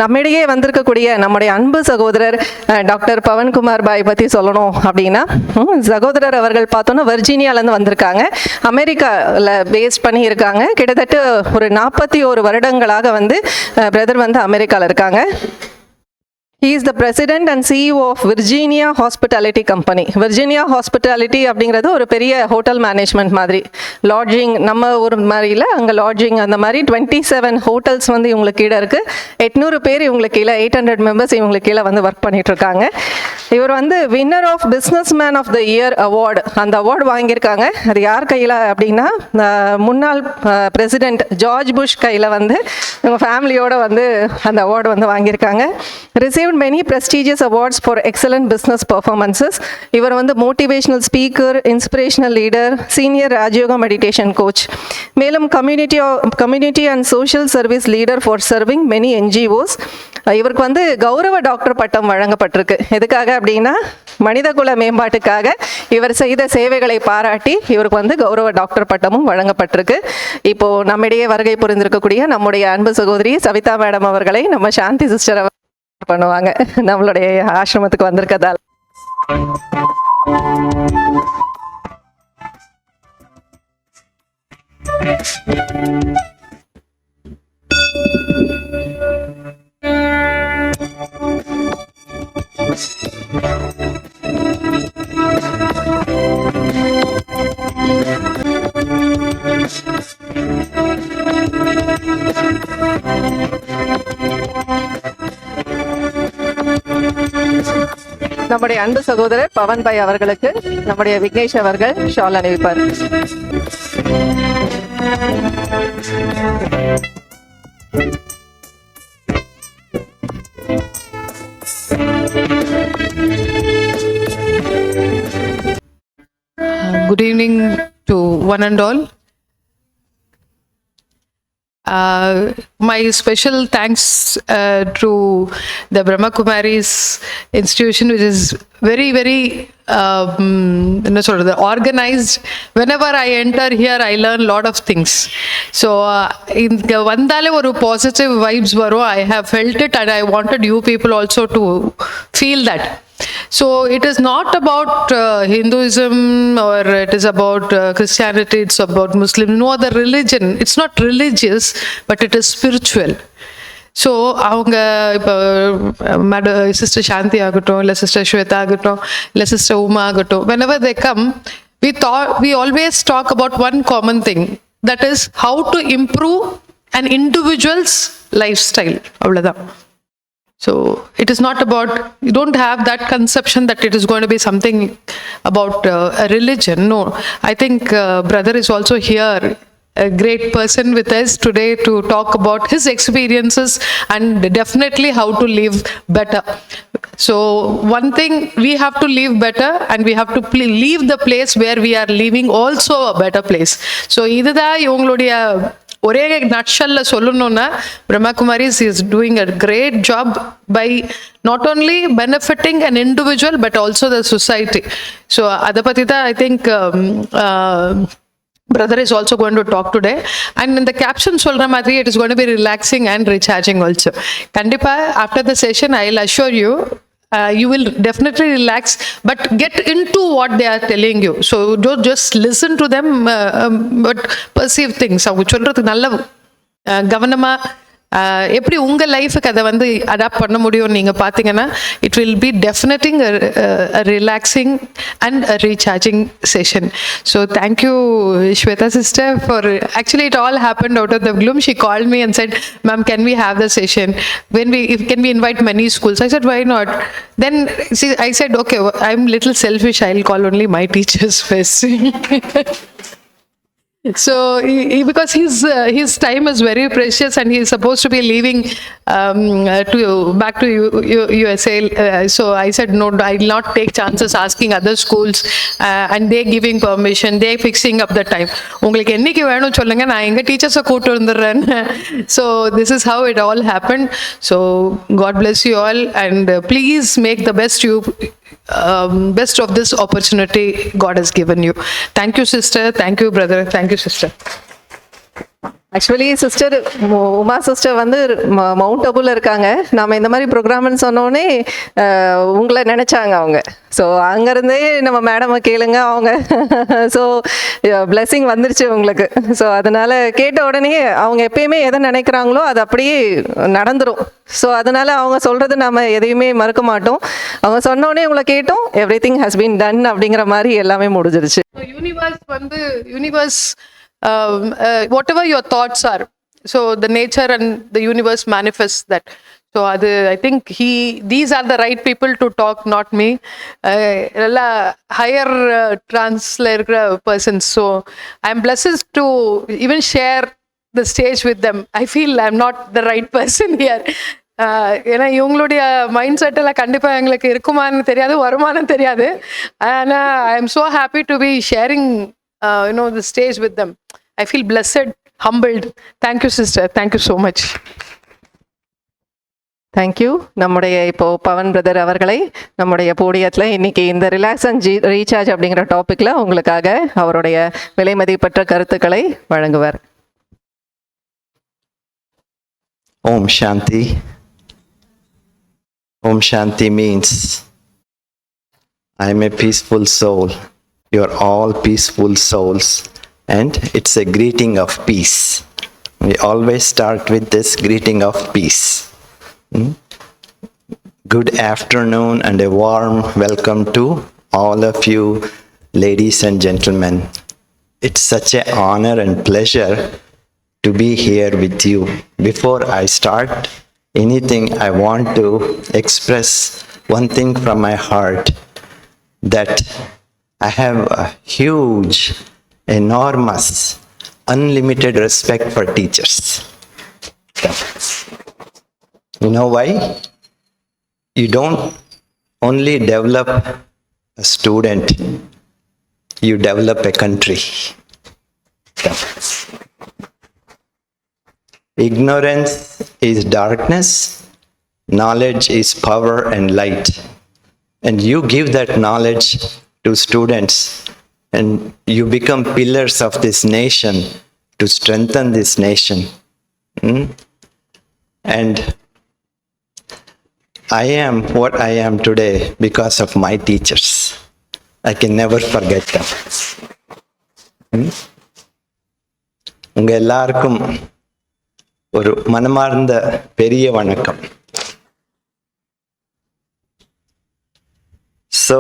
நம்மிடையே வந்திருக்கக்கூடிய நம்முடைய அன்பு சகோதரர் டாக்டர் பவன்குமார் பாய் பற்றி சொல்லணும் அப்படின்னா, சகோதரர் அவர்கள் பார்த்தோன்னா வர்ஜீனியாவிலேருந்து வந்திருக்காங்க. அமெரிக்காவில் பேஸ்ட் பண்ணி இருக்காங்க. கிட்டத்தட்ட ஒரு 41 வருடங்களாக வந்து பிரதர் வந்து அமெரிக்காவில் இருக்காங்க. He is the president and CEO of Virginia Hospitality Company. Virginia Hospitality அப்படிங்கிறது ஒரு பெரிய ஹோட்டல் மேனேஜ்மெண்ட் மாதிரி. லாட்ஜிங் நம்ம ஒரு மாதிரியில் அங்கே லாட்ஜிங் அந்த மாதிரி 27 ஹோட்டல்ஸ் வந்து இவங்களுக்கு கீழே இருக்குது. 800 பேர் இவங்களுக்கு கீழே, 800 மெம்பர்ஸ் இவங்களுக்கு கீழே வந்து ஒர்க் பண்ணிகிட்ருக்காங்க. இவர் வந்து winner of business man of the year award, அந்த அவார்டு வாங்கியிருக்காங்க. அது யார் கையில் அப்படின்னா, முன்னாள் பிரசிடெண்ட் ஜார்ஜ் புஷ் கையில் வந்து இவங்க ஃபேமிலியோடு வந்து அந்த அவார்டு வந்து வாங்கியிருக்காங்க. Receive many prestigious awards for excellent business performances. இவர் வந்து motivational speaker, inspirational leader, senior Rajayoga meditation coach, மேலும் community and social service leader for serving many NGOs. இவருக்கு வந்து கௌரவ டாக்டர் பட்டம் வழங்கப்பட்டிருக்கு. எதுக்காக அப்படின்னா, மனிதகுல மேம்பாட்டுக்காக இவர் செய்த சேவைகளை பாராட்டி இவருக்கு வந்து கௌரவ டாக்டர் பட்டமும் வழங்கப்பட்டிருக்கு. இப்போ நம்மிடையே வருகை புரிந்திருக்கக்கூடிய நம்முடைய அன்பு சகோதரி சவிதா மேடம் அவர்களை நம்ம சாந்தி சிஸ்டர் பண்ணுவாங்க நம்மளுடைய ஆசிரமத்துக்கு வந்திருக்கதால். நம்முடைய அன்பு சகோதரர் பவன் பாய் அவர்களுக்கு நம்முடைய விக்னேஷ் அவர்கள் shawl அணிவிப்பார். Good evening to one and all. My special thanks to the Brahma Kumaris institution, which is very organized. Whenever I enter here, I learn a lot of things. So inga vandale oru positive vibes varum. I have felt it, and I wanted you people also to feel that. So it is not about Hinduism, or it is about Christianity, it's about Muslim, no other religion. It's not religious, but it is spiritual. So அவங்க இப்போ sister சாந்தி ஆகட்டும், இல்லை sister Shweta ஆகட்டும், இல்லை sister Uma ஆகட்டும், whenever they come, we always talk about one common thing, that is how to improve an individual's lifestyle. அவ்வளோதான். So it is not about, you don't have that conception that it is going to be something about a religion. No, I think brother is also here, a great person with us today to talk about his experiences and definitely how to live better. So one thing, we have to live better, and we have to leave the place where we are living also a better place. So இதுதான் இவங்களுடைய ஒரே நட்ஷல்ல சொல்லணும்னா, Brahma Kumaris is doing a great job by not only benefiting an individual but also the society. So அதை பற்றி தான் I think brother is also going to talk today. And in the caption சொல்ற மாதிரி, it is going to be relaxing and recharging also. கண்டிப்பா after the session, I'll assure you, you will definitely relax, but get into what they are telling you. So don't just listen to them, but perceive things. அவங்க சொல்றது நல்ல கவனமா எப்படி உங்கள் லைஃபுக்கு அதை வந்து அடாப்ட் பண்ண முடியும்னு நீங்கள் பார்த்தீங்கன்னா, it will be definitely relaxing and recharging session. So thank you Shweta sister for, actually it all happened out of the bloom. She called me and said, ma'am can we have the session, can we invite many schools? I said, why not? Then I said, okay, I'm little selfish, I'll call only my teachers first. So because his time is very precious, and he is supposed to be leaving back to USA. So I said, no, I will not take chances asking other schools, and they giving permission, they fixing up the time. உங்களுக்கு என்னைக்கு வேணும் சொல்லுங்க, நான் எங்க டீச்சர்ஸை கூட்டு வந்துடுறேன். So this is how it all happened. So God bless you all, and please make the best of this opportunity God has given you. Thank you, sister. Thank you, brother. Thank you, sister. Actually sister Uma sister வந்து mount அபுல இருக்காங்க. நாம இந்த மாதிரி ப்ரோக்ராம்னு சொன்னோடனே உங்களை நினைச்சாங்க அவங்க. So அங்கேருந்தே நம்ம மேடமை கேளுங்க அவங்க. ஸோ பிளெஸிங் வந்துருச்சு உங்களுக்கு. ஸோ அதனால கேட்ட உடனே அவங்க எப்பயுமே எதை நினைக்கிறாங்களோ அது அப்படியே நடந்துரும். ஸோ அதனால அவங்க சொல்றது நம்ம எதையுமே மறுக்க மாட்டோம். அவங்க சொன்ன உடனே உங்களை கேட்டோம், every thing has been done அப்படிங்கிற மாதிரி எல்லாமே முடிஞ்சிருச்சு. Universe whatever your thoughts are, so the nature and the universe manifests that. So I think these are the right people to talk, not me. Higher translator persons. So I'm blessed to even share the stage with them. I feel I'm not the right person here. ஏன்னா இவங்களுடைய mind set எல்லாம் கண்டிப்பாக எங்களுக்கு இருக்குமான்னு தெரியாது, வருமானம் தெரியாது. ஆனால் I am so happy to be sharing the stage with them. I feel blessed, humbled. Thank you, sister. Thank you so much. Thank you. நம்முடைய இப்போ பவன் பிரதர் அவர்களை நம்முடைய போடியத்தில் இன்னைக்கு இந்த ரிலாக்ஸ் அண்ட் ரீசார்ஜ் அப்படிங்கிற டாப்பிக்கில் உங்களுக்காக அவருடைய விலை மதிப்பற்ற கருத்துக்களை வழங்குவார். Om Shanti. Om Shanti means I am a peaceful soul. You are all peaceful souls. And it's a greeting of peace. We always start with this greeting of peace. Good afternoon and a warm welcome to all of you, ladies and gentlemen. It's such an honor and pleasure to be here with you. Before I start anything, I want to express one thing from my heart, that I have a huge, enormous, unlimited respect for teachers. You know why? You don't only develop a student, you develop a country. Ignorance is darkness, knowledge is power and light. And you give that knowledge to students, and you become pillars of this nation to strengthen this nation. And I am what I am today because of my teachers. I can never forget them. உங்க எல்லாருக்கும் ஒரு மனமார்ந்த பெரிய வணக்கம். So,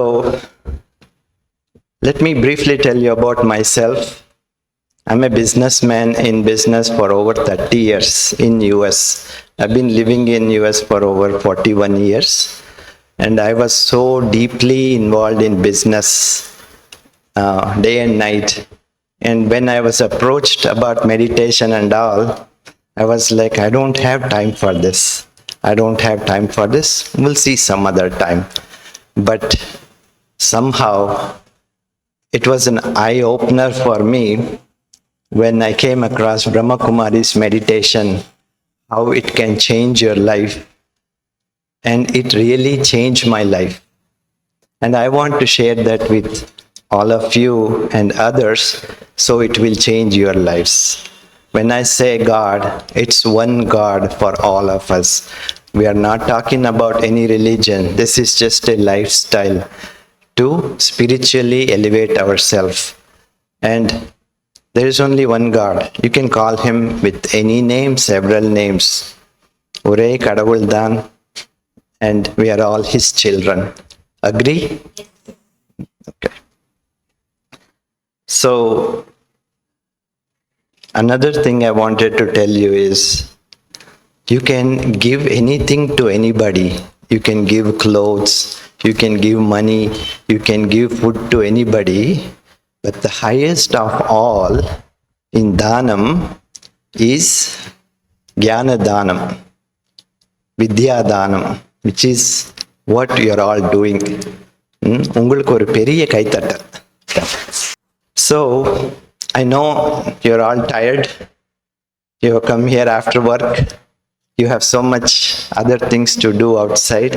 let me briefly tell you about myself. I'm a businessman in business for over 30 years in US. I've been living in US for over 41 years. And I was so deeply involved in business day and night. And when I was approached about meditation and all, I was like, I don't have time for this. I don't have time for this. We'll see some other time. But somehow it was an eye-opener for me when I came across Brahma Kumari's meditation, how it can change your life. And it really changed my life. And I want to share that with all of you and others, so it will change your lives. When I say God, it's one God for all of us. We are not talking about any religion. This is just a lifestyle to spiritually elevate ourselves. And there is only one God. You can call him with any name, several names. Ure Kadavul Dan, and we are all his children. Agree? Okay. So, another thing I wanted to tell you is, you can give anything to anybody. You can give clothes, you can give money, you can give food to anybody. But the highest of all in Dhanam is Jnana Dhanam, Vidya Dhanam, which is what you are all doing. உங்களுக்கு ஒரு பெரிய கைத்தட்டல். So, I know you're all tired. You have come here after work. You have so much other things to do outside.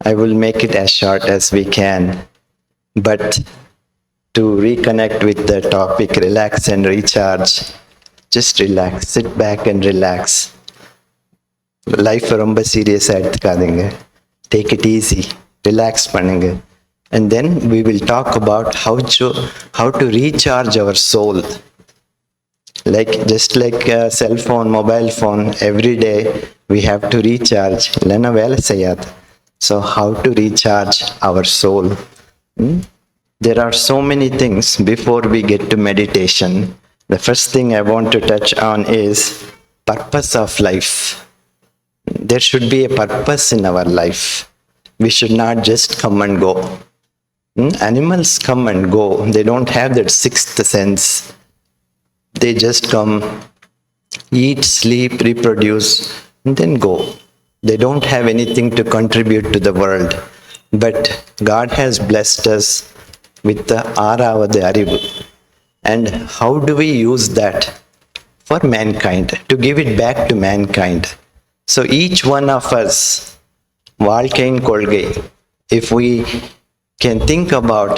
I will make it as short as we can. But to reconnect with the topic, relax and recharge, just relax, sit back and relax. Life ரொம்ப சீரியஸாக எடுத்துக்காதீங்க. Take it easy, relax பண்ணுங்க. And then we will talk about how to recharge our soul. Like just like a cell phone, mobile phone, every day we have to recharge. இல்லைன்னா வேலை செய்யாது. So how to recharge our soul? There are so many things before we get to meditation. The first thing I want to touch on is purpose of life. There should be a purpose in our life. We should not just come and go. Animals come and go. They don't have that sixth sense. They just come, eat, sleep, reproduce, and then go. They don't have anything to contribute to the world. But God has blessed us with the ஆறாவது அறிவு. And how do we use that for mankind, to give it back to mankind? So each one of us, வாழ்க்கையின் கொள்கை, if we can think about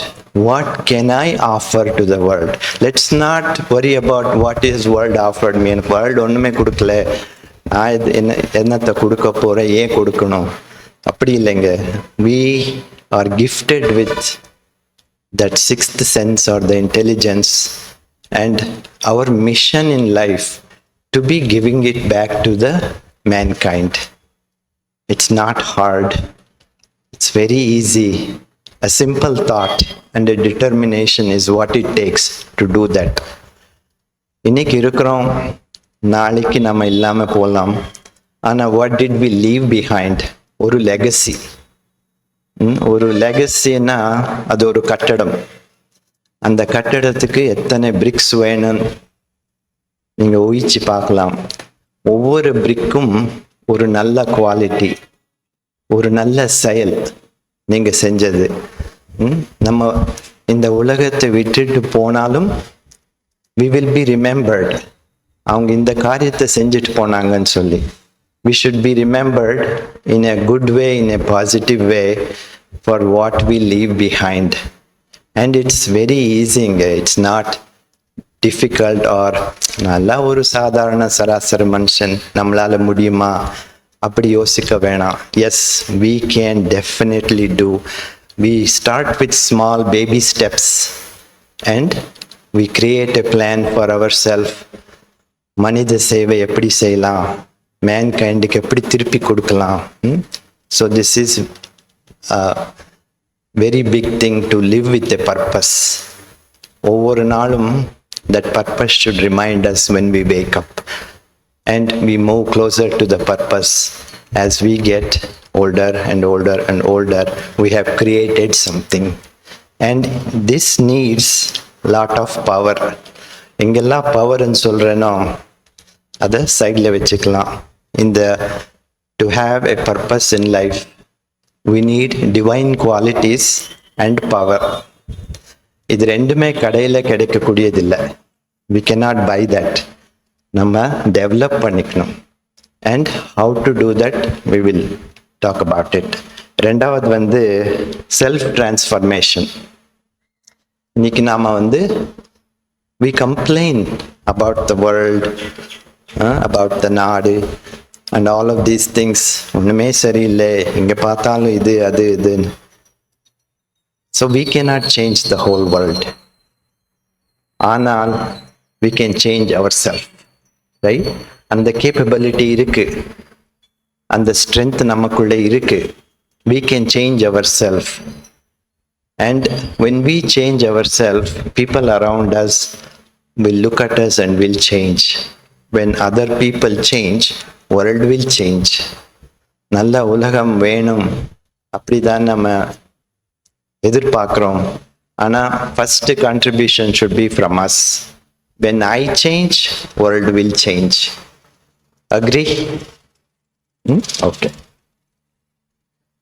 what can I offer to the world. Let's not worry about what is world offered me. எனக்கு world ஒன்றுமே கொடுக்கல, என்னத்தை கொடுக்க போகிறேன், ஏன் கொடுக்கணும், அப்படி இல்லைங்க. We are gifted with that sixth sense or the intelligence, and our mission in life to be giving it back to the mankind. It's not hard, it's very easy. A simple thought and a determination is what it takes to do that. இன்னைக்கு இருக்கிறோம், நாளைக்கு நம்ம இல்லாம போகலாம். ஆனா what did we leave behind? ஒரு legacy. ஒரு லெகசின்னா அது ஒரு கட்டடம். அந்த கட்டடத்துக்கு எத்தனை பிரிக்ஸ் வேணும் நீங்க ஊகிச்சு பார்க்கலாம். ஒவ்வொரு பிரிக்கும் ஒரு நல்ல குவாலிட்டி, ஒரு நல்ல செயல் நீங்க செஞ்சது. நம்ம இந்த உலகத்தை விட்டுட்டு போனாலும் we will be remembered. அவங்க இந்த காரியத்தை செஞ்சுட்டு போனாங்கன்னு சொல்லி. We should be remembered in a good way, in a positive way, for what we leave behind. And it's very easy. It's not difficult or நல்ல ஒரு சாதாரண சராசரி மனுஷன் நம்மளால முடியுமா அப்படி யோசிக்க வேணாம். Yes, we can definitely do. We start with small baby steps and we create a plan for ourselves. மனித சேவை எப்படி செய்யலாம், மேன்கைண்டுக்கு எப்படி திருப்பி கொடுக்கலாம். So this is a very big thing, to live with a purpose. ஒவ்வொரு நாளும் that purpose should remind us when we wake up, and we move closer to the purpose as we get older and older and older. We have created something, and this needs lot of power. எங்கெல்லாம் பவர்ன்னு சொல்றேனோ அதை சைடில் வச்சுக்கலாம். To have a purpose in life, we need divine qualities and power. இது ரெண்டுமே கடையில் கிடைக்கக்கூடியதில்லை. We cannot buy that. நம்ம develop பண்ணிக்கணும். And how to do that, we will talk about it. ரெண்டாவது செல்ஃப் டிரான்ஸ்ஃபர்மேஷன். இன்னைக்கு நாம we complain about the world, about the நாடு and all of these things. ஒண்ணுமே சரியில்லை, இங்க பார்த்தாலும் இது அது இதுன்னு. So we cannot change the whole world. ஆனால் we can change ourselves, right? அந்த capability இருக்கு, அந்த strength நமக்குள்ளே இருக்கு. We can change ourselves. And when we change ourselves, people around us will look at us and will change. When other people change, world will change. நல்ல உலகம் வேணும் அப்படிதான் நம்ம எதிர்பார்க்கிறோம். ஆனா first contribution should be from us. When I change, world will change. Agree? Okay.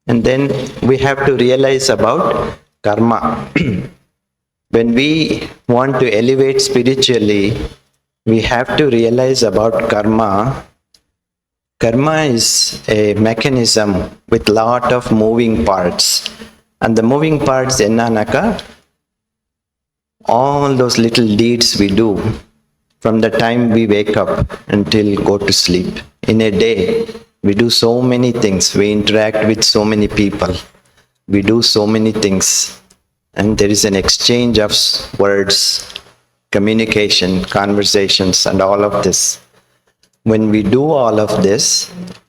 And then we have to realize about karma. When we want to elevate spiritually, we have to realize about karma. Karma is a mechanism with lot of moving parts. And the moving parts ennanaka, all those little deeds we do, from the time we wake up until go to sleep. In a day, we do so many things. We interact with so many people. We do so many things. And there is an exchange of words, communication, conversations, and all of this. When we do all of this,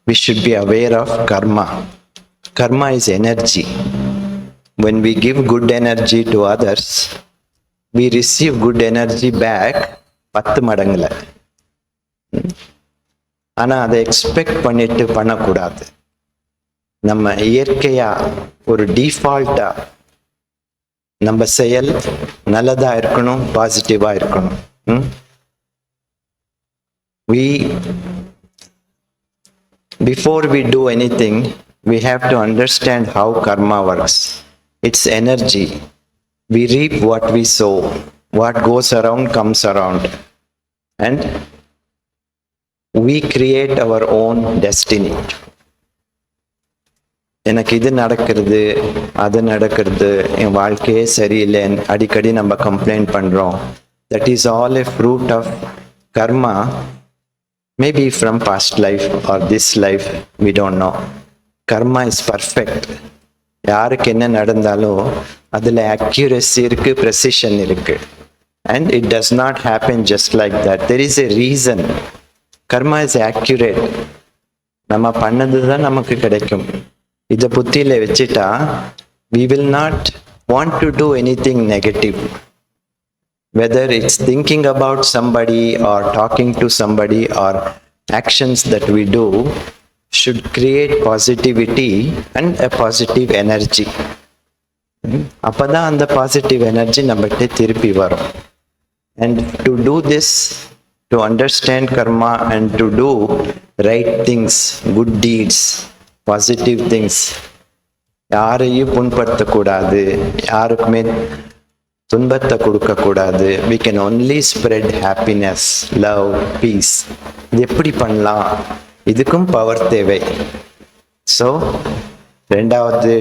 we should be aware of karma. Karma is energy. When we give good energy to others, we receive good energy back 10 மடங்குல. ஆனா அதை expect பண்ணிட்டு பண்ணக்கூடாது. நம்ம இயற்கையா ஒரு டிஃபால்ட்டா நம்ம செயல் நல்லதா இருக்கணும், பாசிட்டிவா இருக்கணும். Before we do anything, we have to understand how karma works. It's energy. We reap what we sow. What goes around comes around. And we create our own destiny. எனக்கு இது நடக்கிறது, அது நடக்கிறது, என் வாழ்க்கையே சரியில்லைன்னு அடிக்கடி நம்ம கம்ப்ளைண்ட் பண்றோம். That is all a fruit of karma, maybe from past life or this life, we don't know. Karma is perfect. யாருக்கு என்ன நடந்தாலும் அதுல அக்யூரசி இருக்கு, precision இருக்கு. And it does not happen just like that. There is a reason. Karma is accurate. நம்ம பண்ணதுதான் நமக்கு கிடைக்கும். இதை புத்தியில வச்சுட்டா we will not want to do anything negative. Whether it's thinking about somebody or talking to somebody or actions that we do should create positivity and a positive energy. அப்பதான் அந்த positive energy நம்மகிட்ட திருப்பி வரும். And to do this, to understand karma and to do right things, good deeds, positive things, யாரையும் புண்படுத்தக்கூடாது, யாருக்குமே துன்பத்தை கொடுக்கக்கூடாது. We can only spread happiness, love, peace. இது எப்படி பண்ணலாம்? இதுக்கும் பவர் தேவை. ஸோ ரெண்டாவது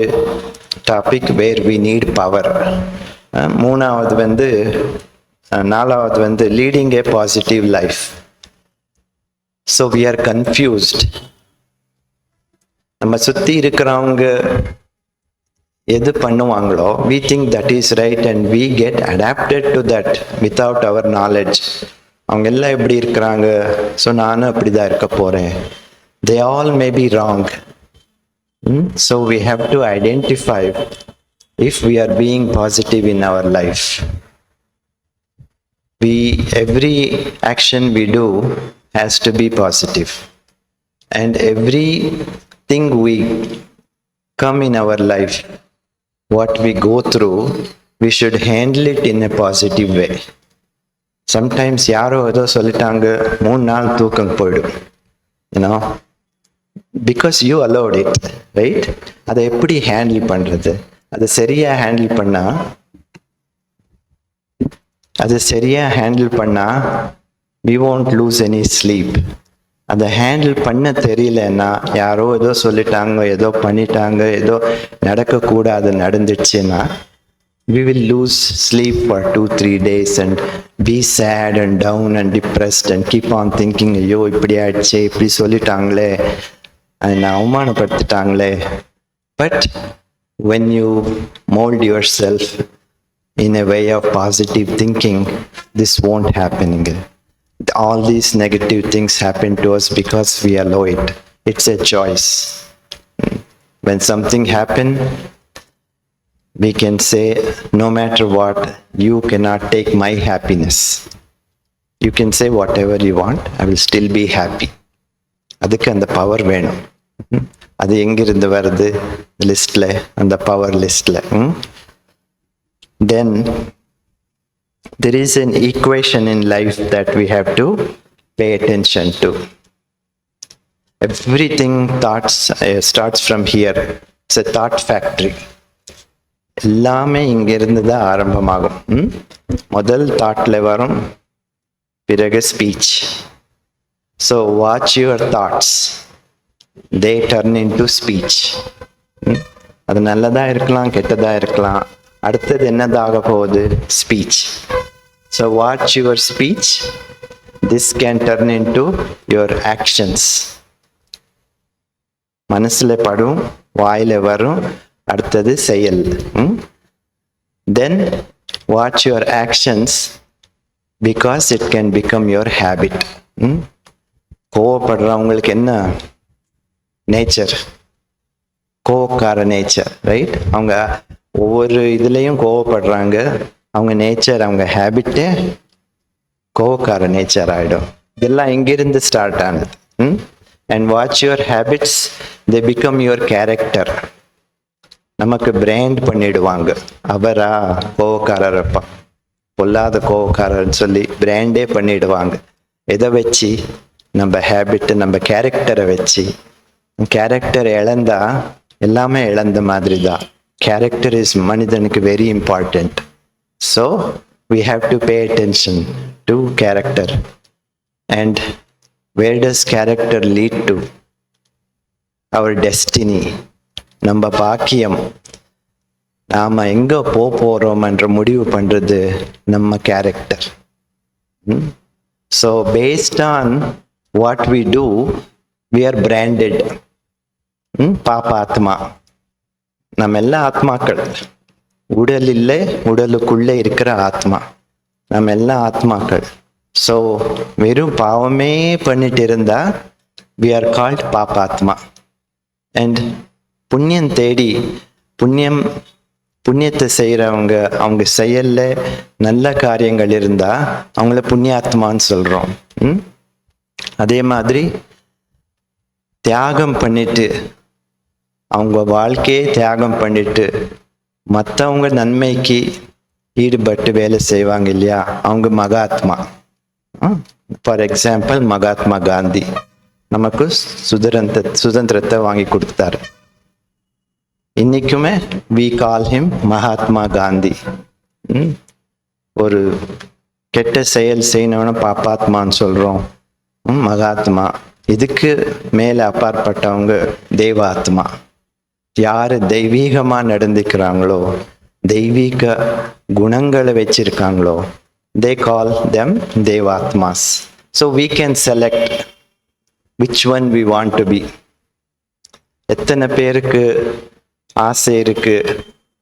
topic where we need power. நாலாவது வந்து leading a positive life. So we are confused. நம்ம சுற்றி இருக்கிறவங்க எது பண்ணுவாங்களோ we think that is right and we get adapted to that without our knowledge. அவங்க எல்லாம் எப்படி இருக்கிறாங்க, ஸோ நானும் அப்படிதான் இருக்க போறேன். They all may be wrong. So we have to identify if we are being positive in our life. Every action we do has to be positive. And everything we come in our life, what we go through, we should handle it in a positive way. Sometimes யாரோ ஏதோ சொல்லிட்டாங்க, 3 நாள் தூக்கம் போயிடும், because you allowed it, right? அதை எப்படி handle பண்றது? அதை சரியா ஹேண்டில் பண்ணா we won't lose any sleep. அதை ஹேண்டில் பண்ண தெரியலன்னா, யாரோ ஏதோ சொல்லிட்டாங்க, ஏதோ பண்ணிட்டாங்க, ஏதோ நடக்கக்கூடாது நடந்துச்சுன்னா we will lose sleep for 2-3 days and be sad and down and depressed and keep on thinking, ஐயோ இப்படி ஆயிடுச்சு, இப்படி சொல்லிட்டாங்களே, என்னை அவமானப்படுத்திட்டாங்களே. But when you mold yourself in a way of positive thinking, this won't happen. All these negative things happen to us because we allow it. It's a choice. When something happens, we can say, no matter what, you cannot take my happiness. You can say whatever you want, I will still be happy. அதுக்கு அந்த power வேணும். அது எங்கிருந்து வருது? லிஸ்ட்ல, அந்த power லிஸ்ட்ல. Then there is an equation in life that we have to pay attention to. Everything starts from here. It's a thought factory. எல்லாமே இங்கிருந்து தான் ஆரம்பமாகும். முதல் தாட்ல வரும், பிறகு speech. So watch your thoughts, they turn in to speech. அது நல்லதா இருக்கலாம், கெட்டதா இருக்கலாம். அடுத்தது என்னதாக போகுது? Speech. So watch your speech this can turn into your actions. மனசுல படும், வாயில வரும், அடுத்தது செயல். Then watch your actions because it can become your habit. கோவப்படுறவங்களுக்கு என்ன நேச்சர்? கோவக்கார நேச்சர், ரைட்? அவங்க ஒவ்வொரு இதுலேயும் கோவப்படுறாங்க. அவங்க நேச்சர், அவங்க ஹேபிட்டே கோவக்கார நேச்சர் ஆகிடும். இதெல்லாம் எங்கிருந்து ஸ்டார்ட் ஆனது? And watch your habits, they become your character. நமக்கு பிராண்ட் பண்ணிடுவாங்க. அவரா கோவக்காரரப்பா, பொல்லாத கோவக்காரர்னு சொல்லி பிராண்டே பண்ணிடுவாங்க. எதை வச்சு? நம்ம ஹேபிட்டு, நம்ம கேரக்டரை வச்சு. கேரக்டர் இழந்தா எல்லாமே இழந்த மாதிரி தான். கேரக்டர் இஸ் மனிதனுக்கு very important. So we have to pay attention to character. And where does character lead to? Our destiny, நம்ம பாக்கியம். நாம எங்க போறோம் என்ற முடிவு பண்றது நம்ம character. So based on what we do, we are branded. பாப்பாத்மா. நம்ம எல்லா ஆத்மாக்கள். உடல் இல்லை, உடலுக்குள்ளே இருக்கிற ஆத்மா. நம்ம எல்லாம் ஆத்மாக்கள். ஸோ வெறும் பாவமே பண்ணிட்டு இருந்தா we are called பாப்பாத்மா. அண்ட் புண்ணியம் தேடி புண்ணியத்தை செய்கிறவங்க, அவங்க செயல்ல நல்ல காரியங்கள் இருந்தா அவங்கள புண்ணியாத்மான்னு சொல்றோம். அதே மாதிரி தியாகம் பண்ணிட்டு, அவங்க வாழ்க்கையே தியாகம் பண்ணிட்டு மற்றவங்க நன்மைக்கு ஈடுபட்டு வேலை செய்வாங்க இல்லையா, அவங்க மகாத்மா. ஃபார் எக்ஸாம்பிள் மகாத்மா காந்தி நமக்கு சுதந்திரத்தை வாங்கி கொடுத்தாரு. இன்னைக்குமே we call him Mahatma Gandhi. ஒரு கெட்ட செயல் செய்யணும்னு பாப்பாத்மான்னு சொல்றோம், மகாத்மா. இதுக்கு மேல அப்பாற்பட்டவங்க தெய்வாத்மா. யாரு தெய்வீகமா நடந்துக்கிறாங்களோ, தெய்வீக குணங்களை வச்சிருக்காங்களோ, they call them devatmas. So we can select which one we want to be. எத்தனை பேருக்கு ஆசை இருக்கு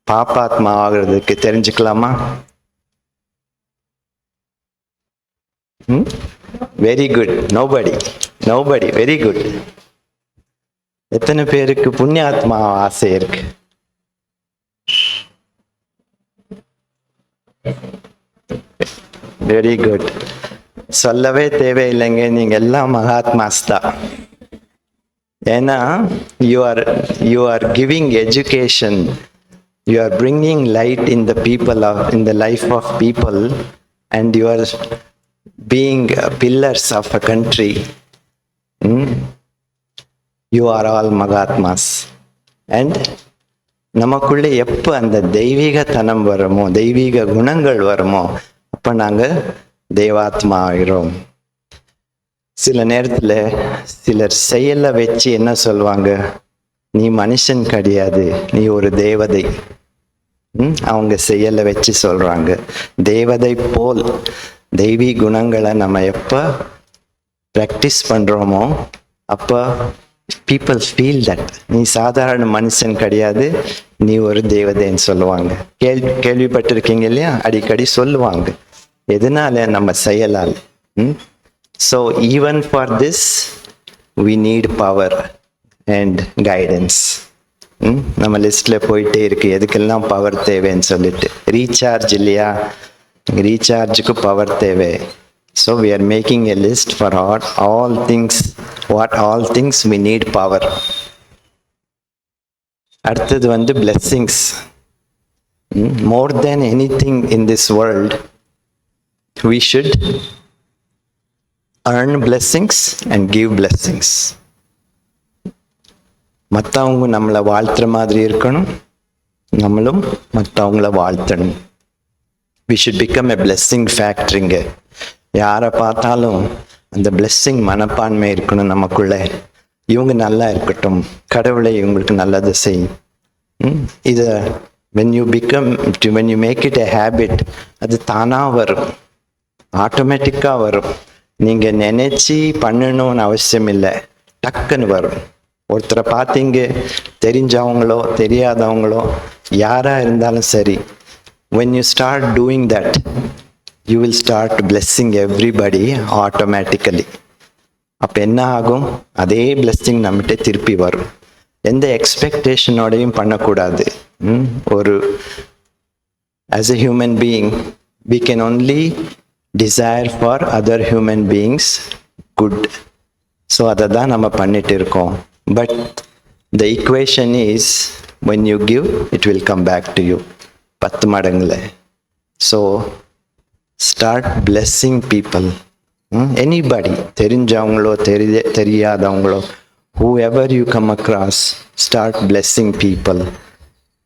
பாப்பாத்மா ஆகிறதுக்கு? தெரிஞ்சுக்கலாமா? Very good. Nobody. Very good. எத்தனை பேருக்கு புண்ணியாத்மா ஆசை இருக்கு? Very good. சொல்லவே தேவையில்லைங்க, நீங்க எல்லாம் மகாத்மாஸ் தான். ஏன்னா you are giving education, you are bringing light in the life of people, and you are being pillars of a country. You are all Mahatmas. And நமக்குள்ளே எப்போ அந்த தெய்வீகத்தனம் வருமோ, தெய்வீக குணங்கள் வருமோ, அப்போ நாங்கள் தெய்வாத்மா ஆகிறோம். சில நேரத்தில் சிலர் செயலை வச்சு என்ன சொல்லுவாங்க? நீ மனுஷன் கிடையாது, நீ ஒரு தேவதை. அவங்க செயலை வச்சு சொல்றாங்க. தேவதை போல் தெய்வீக குணங்களை நம்ம எப்போ ப்ராக்டிஸ் பண்றோமோ அப்போ people feel that நீ சாதாரண மனுஷன் கிடையாது, நீ ஒரு தேவதைன்னு சொல்லுவாங்க. கேள்விப்பட்டிருக்கீங்க இல்லையா? அடிக்கடி சொல்லுவாங்க. எதனால? நம்ம செயலால். So even for this we need power and guidance. நம்ம லிஸ்ட்ல போயிட்டே இருக்கு எதுக்கெல்லாம் பவர் தேவைன்னு சொல்லிட்டு. ரீசார்ஜ் இல்லையா? ரீசார்ஜுக்கு பவர் தேவை. So we are making a list for all things we need power. அடுத்தது வந்து blessings. More than anything in this world, we should earn blessings and give blessings. மற்றவங்க நம்மளை வாழ்த்துற மாதிரி இருக்கணும், நம்மளும் மற்றவங்கள வாழ்த்தணும். We should become a blessing factoryங்க. யாரை பார்த்தாலும் அந்த பிளெஸ்ஸிங் மனப்பான்மை இருக்கணும் நமக்குள்ள. இவங்க நல்லா இருக்கட்டும், கடவுளை இவங்களுக்கு நல்லது செய்யும். இதை when you make it a habit, அது தானா வரும், ஆட்டோமேட்டிக்காக வரும். நீங்கள் நினச்சி பண்ணணும்னு அவசியம் இல்லை, டக்குன்னு வரும். ஒருத்தரை பார்த்தீங்க, தெரிஞ்சவங்களோ தெரியாதவங்களோ யாராக இருந்தாலும் சரி, when you start doing that, you will start blessing everybody automatically. அப்போ என்ன ஆகும்? அதே blessing நம்மகிட்ட திருப்பி வரும். எந்த எக்ஸ்பெக்டேஷனோடையும் பண்ணக்கூடாது. ஒரு as a human being, we can only desire for other human beings good. So அதை தான் நம்ம பண்ணிட்டு இருக்கோம். But the equation is, when you give, it will come back to you 10 மடங்குல. So start blessing people. Anybody, தெரிஞ்சவங்களோ தெரியாதவங்களோ, whoever you come across, start blessing people.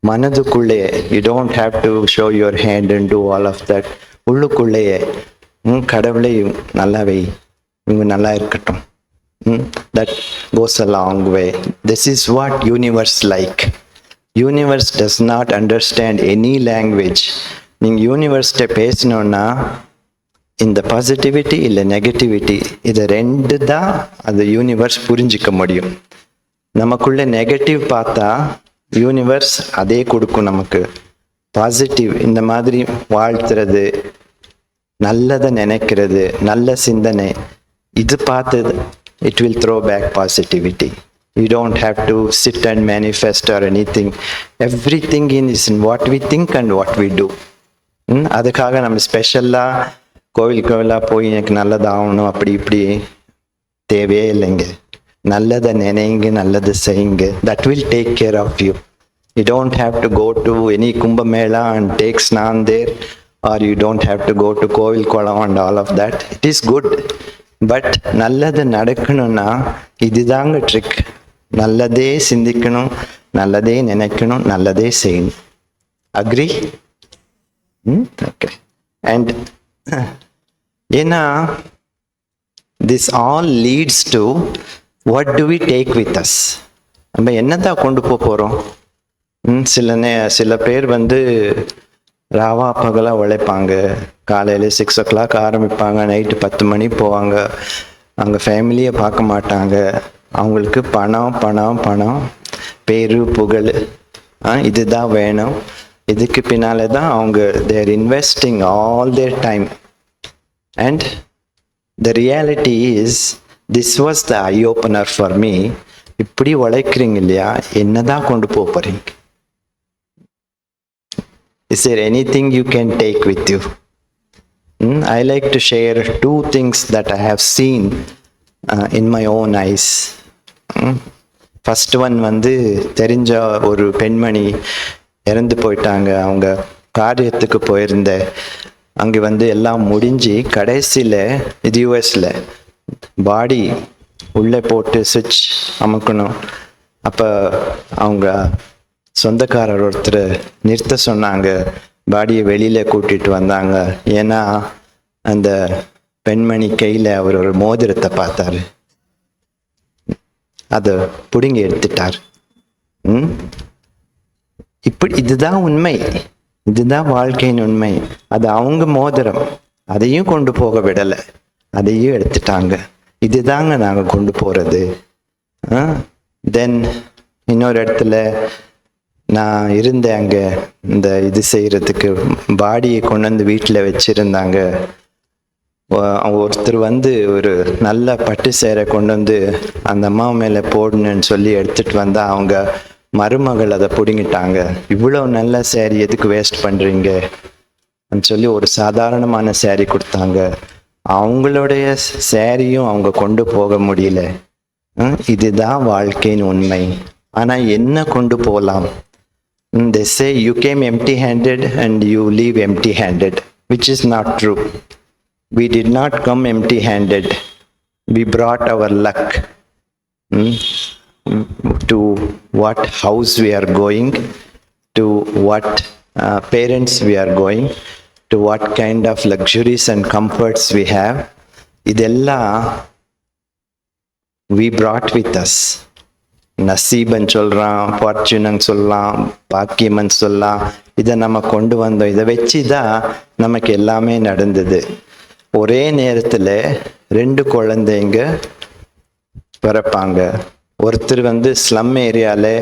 மனதுக்குள்ளேயே, you don't have to show your hand and do all of that. உள்ளுக்குள்ளேயே கடவுளை நல்லா வை, இவங்க நல்லா இருக்கட்டும். That goes a long way. This is what universe like. Universe does not understand any language. நீங்கள் யூனிவர்ஸ்கிட்ட பேசணுன்னா இந்த positivity இல்லை negativity, இதை ரெண்டு தான் அது யூனிவர்ஸ் புரிஞ்சிக்க முடியும். நமக்குள்ள நெகட்டிவ் பார்த்தா யூனிவர்ஸ் அதே கொடுக்கும் நமக்கு. பாசிட்டிவ், இந்த மாதிரி வாழ்த்துறது, நல்லதை நினைக்கிறது, நல்ல சிந்தனை, இது பார்த்தது, it will throw back positivity. You don't have to sit and manifest or anything. Everything is in what we think and what we do. அதுக்காக நம்ம ஸ்பெஷலாக கோவிலாக போய் எனக்கு நல்லதாகணும் அப்படி இப்படி தேவையே இல்லைங்க. நல்லதை நினைங்க, நல்லது செய்யுங்க. That will take care of you. You don't have to go to any Kumbh Mela and take snan there, or you don't have to go to Kovil Kolam and all of that. It is good. But நல்லது நடக்கணும்னா இதுதாங்க trick. நல்லதே சிந்திக்கணும், நல்லதே நினைக்கணும், நல்லதே செய்யணும். Agri? Okay. And ஏன்னா this all leads to what do we take with us. நம்ம என்னதான் கொண்டு போகிறோம்? சில பேர் ராவா பகலாக உழைப்பாங்க. காலையில் 6 o'clock ஆரம்பிப்பாங்க, நைட்டு 10 மணி போவாங்க. அவங்க ஃபேமிலியை பார்க்க மாட்டாங்க. அவங்களுக்கு பணம் பணம் பணம், பேரு புகழ், இதுதான் வேணும். இதுக்கு பின்னாலே தான் அவங்க they're investing all their time. And the reality is, this was the eye opener for me. இப்படி உழைக்கிறீங்க இல்லையா, என்னதான் கொண்டு போகிறீங்க? Is there anything you can take with you? I like to share 2 things that I have seen in my own eyes. First one தெரிஞ்ச ஒரு பெண்மணி இறந்து போயிட்டாங்க. அவங்க காரியத்துக்கு போயிருந்த, அங்கே எல்லாம் முடிஞ்சு கடைசியில் இது யூஎஸில் பாடி உள்ளே போட்டு சுவிட்ச் அமுக்கணும். அப்போ அவங்க சொந்தக்காரர் ஒருத்தர் நிறுத்த சொன்னாங்க. பாடியை வெளியில் கூட்டிகிட்டு வந்தாங்க. ஏன்னா அந்த பெண்மணி கையில் அவர் ஒரு மோதிரத்தை பார்த்தாரு. அதை பிடுங்கி எடுத்துட்டார். இதுதான் உண்மை, இதுதான் வாழ்க்கையின் உண்மை. அது அவங்க மோதிரம், அதையும் கொண்டு போக விடலை, அதையும் எடுத்துட்டாங்க. இதுதாங்க நாங்கள் கொண்டு போகிறது. தென் இன்னொரு இடத்துல நான் இருந்தேன். அங்கே இந்த இது செய்கிறதுக்கு பாடியை கொண்டு வந்து வீட்டில் வச்சுருந்தாங்க. ஒருத்தர் ஒரு நல்ல பட்டு சேரை கொண்டு வந்து அந்த அம்மா மேலே போடணுன்னு சொல்லி எடுத்துகிட்டு வந்தால் அவங்க மருமகள் அதை பிடுங்கிட்டாங்க. இவ்வளோ நல்ல சேரீ எதுக்கு வேஸ்ட் பண்ணுறீங்க சொல்லி ஒரு சாதாரணமான சேரீ கொடுத்தாங்க. அவங்களுடைய சேரீயும் அவங்க கொண்டு போக முடியல. இதுதான் வாழ்க்கையின் உண்மை. ஆனால் என்ன கொண்டு போகலாம்? They say you came empty-handed and you leave empty-handed, which is not true. We did not come empty-handed. We brought our luck to what house we are going, to what parents we are going, to what kind of luxuries and comforts we have. Idella we brought with us. நசீபன் சொல்கிறான், ஃபார்ச்சூனன் சொல்லலாம், பாக்கியமன் சொல்லலாம். இதை நம்ம கொண்டு வந்தோம். இதை வச்சு தான் நமக்கு எல்லாமே நடந்தது. ஒரே நேரத்தில் 2 குழந்தைங்க பிறப்பாங்க. ஒருத்தர் வந்து ஸ்லம் ஏரியாவில்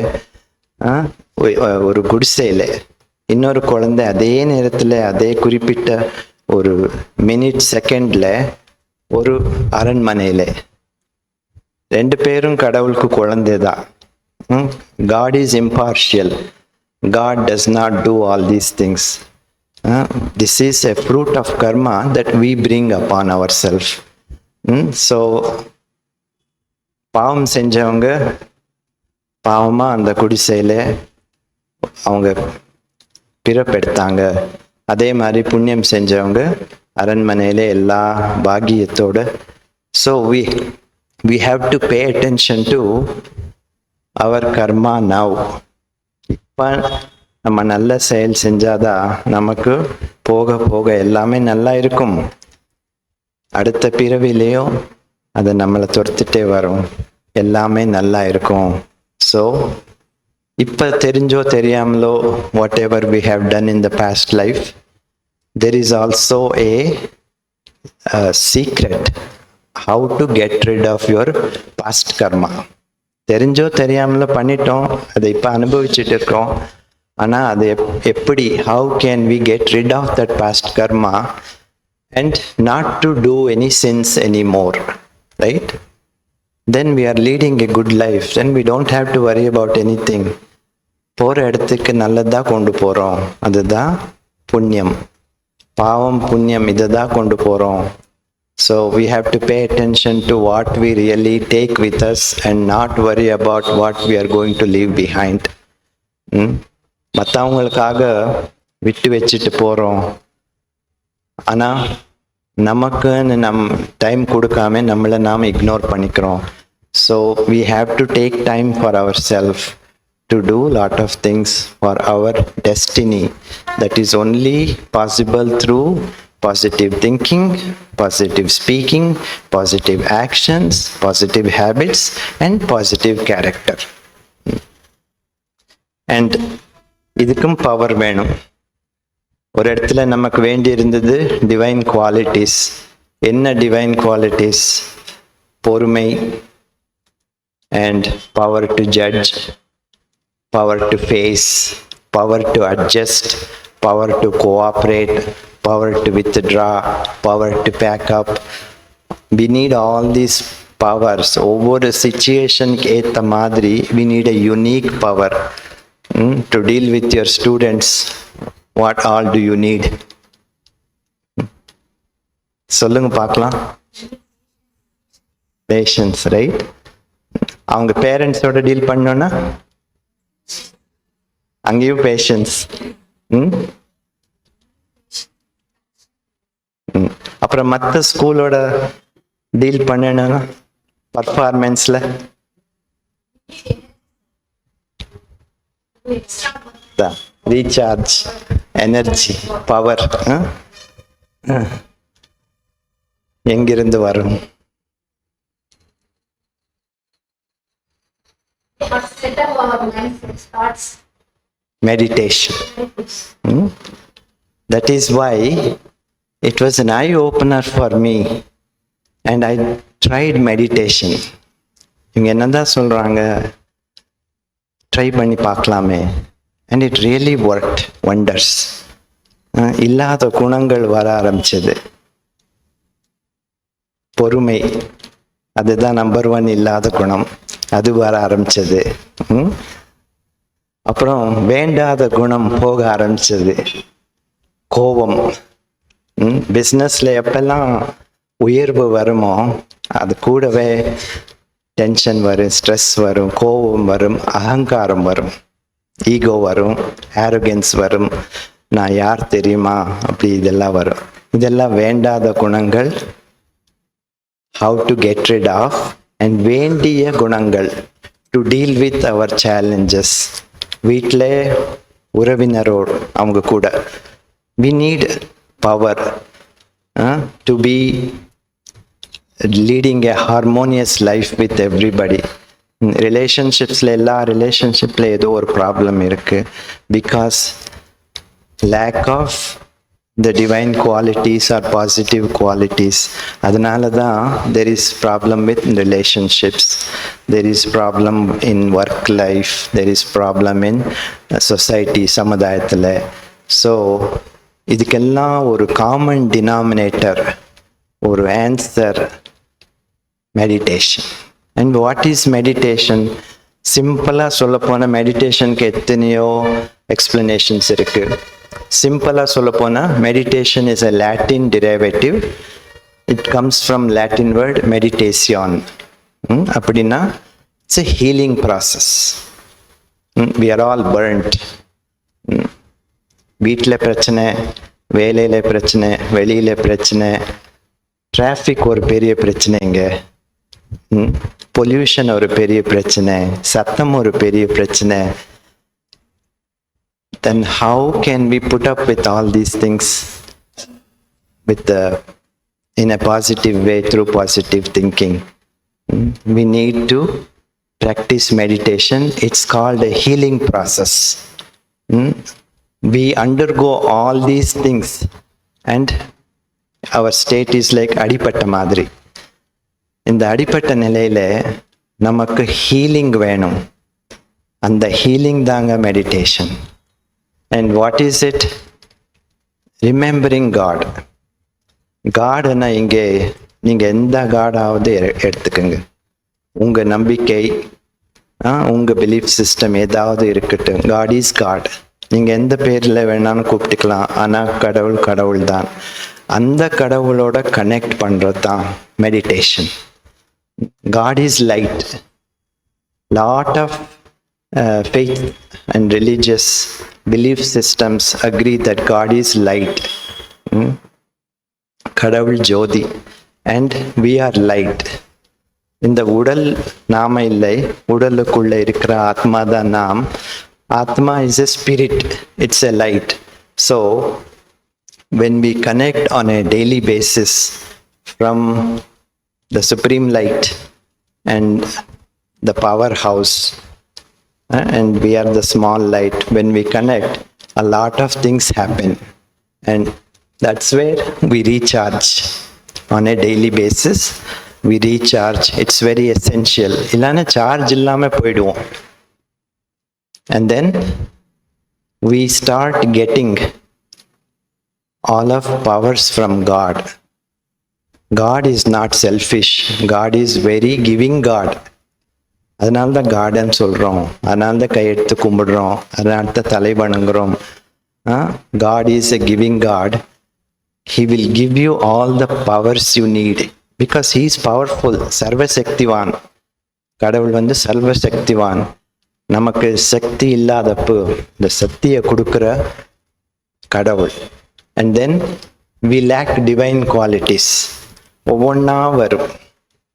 ஒரு குடிசையில், இன்னொரு குழந்தை அதே நேரத்தில் அதே குறிப்பிட்ட ஒரு செகண்டில் ஒரு அரண்மனையில். 2 பேரும் கடவுளுக்கு குழந்தை தான். God is impartial. God does not do all these things. This is a fruit of karma that we bring upon ourselves. So, பாவம் செஞ்சவங்க பாவமாக அந்த குடிசையில் அவங்க பிறப்பெடுத்தாங்க. அதே மாதிரி புண்ணியம் செஞ்சவங்க அரண்மனையில் எல்லா பாக்கியத்தோட. So we have to pay attention to our karma now. இப்போ நம்ம நல்ல செயல் செஞ்சாதான் நமக்கு போக போக எல்லாமே நல்லா இருக்கும். அடுத்த பிறவிலையும் அது நம்மளை துரத்துட்டே வரும், எல்லாமே நல்லா இருக்கும். ஸோ இப்போ தெரிஞ்சோ தெரியாமலோ whatever we have done in the past life, there is also a secret how to get rid of your past karma. தெரிஞ்சோ தெரியாமலோ பண்ணிட்டோம், அதை இப்போ அனுபவிச்சுட்டு இருக்கோம். ஆனால் அது எப்படி, how can we get rid of that past karma and not to do any sins anymore, right? Then we are leading a good life. Then we don't have to worry about anything. போகிற இடத்துக்கு நல்லதாக கொண்டு போகிறோம், அதுதான் புண்ணியம். பாவம் புண்ணியம் இதை தான் கொண்டு போகிறோம். So we have to pay attention to what we really take with us and not worry about what we are going to leave behind. மற்றவங்களுக்காக விட்டு வச்சுட்டு போகிறோம், ஆனால் நமக்குன்னு டைம் கொடுக்காம நம்மளை நாம் இக்னோர் பண்ணிக்கிறோம். So we have to take time for ourselves to do lot of things for our destiny. That is only possible through positive thinking, positive speaking, positive actions, positive habits, and positive character. And இதுக்கும் power வேணும். ஒரு இடத்துல நமக்கு வேண்டி இருந்தது divine qualities. என்ன divine qualities? பொறுமை, and power to judge, power to face, power to adjust, power to cooperate, power to withdraw, power to pack up. We need all these powers. ஒவ்வொரு சிச்சுவேஷனுக்கு ஏற்ற மாதிரி we need a unique power to deal with your students. What all do you need? சொல்லுங்க பார்க்கலாம். Patience, right? அவங்க பேரண்ட்ஸோட deal பண்ணோன்னா அங்கேயும் patience. அப்புறம் மற்ற ஸ்கூலோட டீல் பண்ணணும்னா பர்ஃபார்மன்ஸில் ரீசார்ஜ், எனர்ஜி, பவர் எங்கிருந்து வரும்? Set up our mindset thoughts. Meditation. That is why it was an eye-opener for me and I tried meditation. இவங்க என்னதான் சொல்றாங்க, ட்ரை பண்ணி பார்க்கலாமே, and it really worked wonders. இல்லாத குணங்கள் வர ஆரம்பிச்சது. பொறுமை, அதுதான் நம்பர் 1 இல்லாத குணம், அது வர ஆரம்பிச்சது. அப்புறம் வேண்டாத குணம் போக ஆரம்பிச்சது. கோபம், பிஸ்னஸில் எப்பெல்லாம் உயர்வு வருமோ அது கூடவே டென்ஷன் வரும், ஸ்ட்ரெஸ் வரும், கோபம் வரும், அகங்காரம் வரும், ஈகோ வரும், ஆரோகன்ஸ் வரும், நான் யார் தெரியுமா அப்படி இதெல்லாம் வரும். இதெல்லாம் வேண்டாத குணங்கள். How to get rid of, and வேண்டிய குணங்கள் to deal with our challenges. வீட்டில் உறவினரோடு அவங்க கூட we need power to be leading a harmonious life with everybody. ரிலேஷன்ஷிப்ஸில் எல்லா ரிலேஷன்ஷிப்பில் ஏதோ ஒரு ப்ராப்ளம் இருக்குது. Because lack of The divine qualities are positive qualities. அதனால தான் there is problem with relationships, there is problem in work life, there is problem in society, சமுதாயத்தில். So இதுக்கெல்லாம் ஒரு காமன் டினாமினேட்டர், ஒரு answer, meditation. And what is meditation? சிம்பிளாக சொல்லப்போனால் மெடிடேஷனுக்கு எத்தனையோ explanations இருக்குது. சிம்பிளாக சொல்லப்போனால் meditation is a Latin derivative. It comes from Latin word meditation. அப்படின்னா it's a healing process. We are all burnt. வீட்டில் பிரச்சனை, வேலையில் பிரச்சனை, வெளியில் பிரச்சனை, டிராஃபிக் ஒரு பெரிய பிரச்சனைங்க, பொல்யூஷன் ஒரு பெரிய பிரச்சனை, சத்தம் ஒரு பெரிய பிரச்சனை. Then how can we put up with all these things in a positive way through positive thinking? We need to practice meditation. It's called a healing process. We undergo all these things and our state is like அடிபட்ட மாதிரி. இந்த அடிபட்ட நிலையில நமக்கு healing வேணும். அந்த healing தாங்க meditation. And what is it? Remembering God. காட்னா இங்கே நீங்கள் எந்த காடாவது எடுத்துக்கோங்க. உங்கள் நம்பிக்கை, உங்கள் பிலீஃப் சிஸ்டம் ஏதாவது இருக்கட்டும். God is God. நீங்கள் எந்த பேரில் வேணாலும் கூப்பிட்டுக்கலாம். ஆனால் கடவுள் கடவுள் தான். அந்த கடவுளோட கனெக்ட் பண்ணுறது தான் meditation. God is light. Lot of faith and religious belief systems agree that God is light. கடவுள் ஜோதி. And we are light. இந்த உடல் நாம இல்லை, உடலுக்குள்ள இருக்கிற ஆத்மா தான் நாம். ஆத்மா is a spirit, it's a light. So when we connect on a daily basis from the supreme light and the powerhouse, and we are the small light, when we connect, a lot of things happen, and that's where we recharge on a daily basis. We recharge. It's very essential. illana charge illama poiduvom, and then we start getting all of powers from God. God is not selfish. God is very giving God. அதனால தான் garden சொல்கிறோம், அதனால தான் கையெடுத்து கும்பிடுறோம், அதனால தான் தலை வணங்குறோம். God is a giving God. He will give you all the powers you need because he is powerful. சர்வசக்திவான். கடவுள் வந்து சர்வசக்திவான். நமக்கு சக்தி இல்லாதப்போ இந்த சக்தியை கொடுக்குற கடவுள். And then we lack divine qualities. ஒவ்வொன்றா வரும்.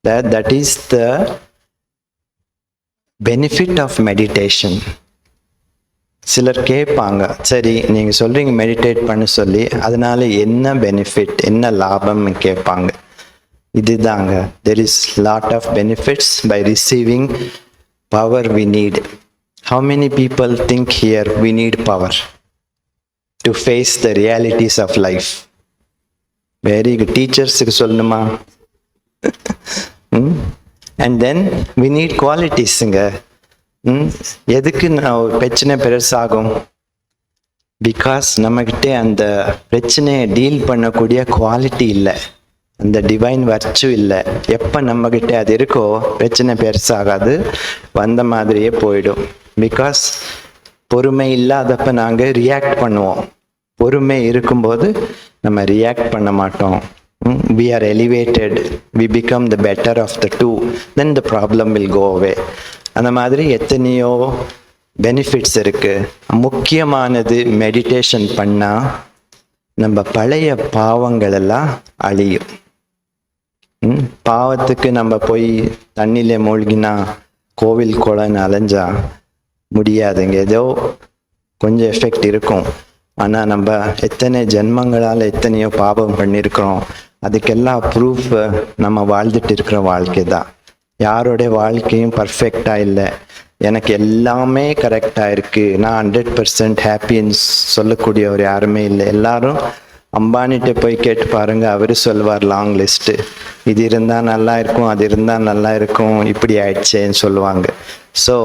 That is the benefit of meditation. சிலர் கேட்பாங்க, சரி நீங்கள் சொல்கிறீங்க மெடிடேட் பண்ண சொல்லி, அதனால என்ன பெனிஃபிட், என்ன லாபம்னு கேட்பாங்க. இதுதாங்க, there is lot of benefits by receiving power we need. How many people think here we need power to face the realities of life? Very good. Teachers-க்கு சொல்லணுமா? And then we need qualities-ங்க. எதுக்கு நான் பிரச்சனை பெருசாகும்? Because நம்மகிட்ட அந்த பிரச்சனையை deal பண்ணக்கூடிய quality இல்லை, அந்த டிவைன் வர்ச்சு இல்லை. எப்போ நம்மகிட்ட அது இருக்கோ பிரச்சனை பெருசாகாது, வந்த மாதிரியே போயிடும். பிகாஸ் பொறுமை இல்லாதப்ப நாங்கள் ரியாக்ட் பண்ணுவோம். பொறுமை இருக்கும்போது நம்ம ரியாக்ட் பண்ண மாட்டோம். We are elevated, we become the better of the two, then the problem will go away. அந்த மாதிரி எத்தனையோ பெனிஃபிட்ஸ் இருக்கு. முக்கியமானது மெடிடேஷன் பண்ணா நம்ம பழைய பாவங்கள் எல்லாம் அழியும். பாவத்துக்கு நம்ம போய் தண்ணியில மூழ்கினா கோவில் குளம்னு அலைஞ்சா முடியாதுங்க. ஏதோ கொஞ்சம் எஃபெக்ட் இருக்கும். ஆனால் நம்ம எத்தனை ஜென்மங்களால் எத்தனையோ பாவம் பண்ணியிருக்கிறோம். அதுக்கெல்லாம் ப்ரூஃப் நம்ம வாழ்ந்துட்டு இருக்கிற வாழ்க்கை தான். யாரோடைய வாழ்க்கையும் பர்ஃபெக்டாக இல்லை. எனக்கு எல்லாமே கரெக்டாக இருக்குது, நான் 100% ஹாப்பின்னு சொல்லக்கூடியவர் யாருமே இல்லை. எல்லாரும் அம்பானிட்ட போய் கேட்டு பாருங்க, அவரு சொல்லுவார் லாங் லிஸ்ட்டு. இது இருந்தால் நல்லா இருக்கும், அது இருந்தால் நல்லா இருக்கும், இப்படி ஆயிடுச்சேன்னு சொல்லுவாங்க. ஸோ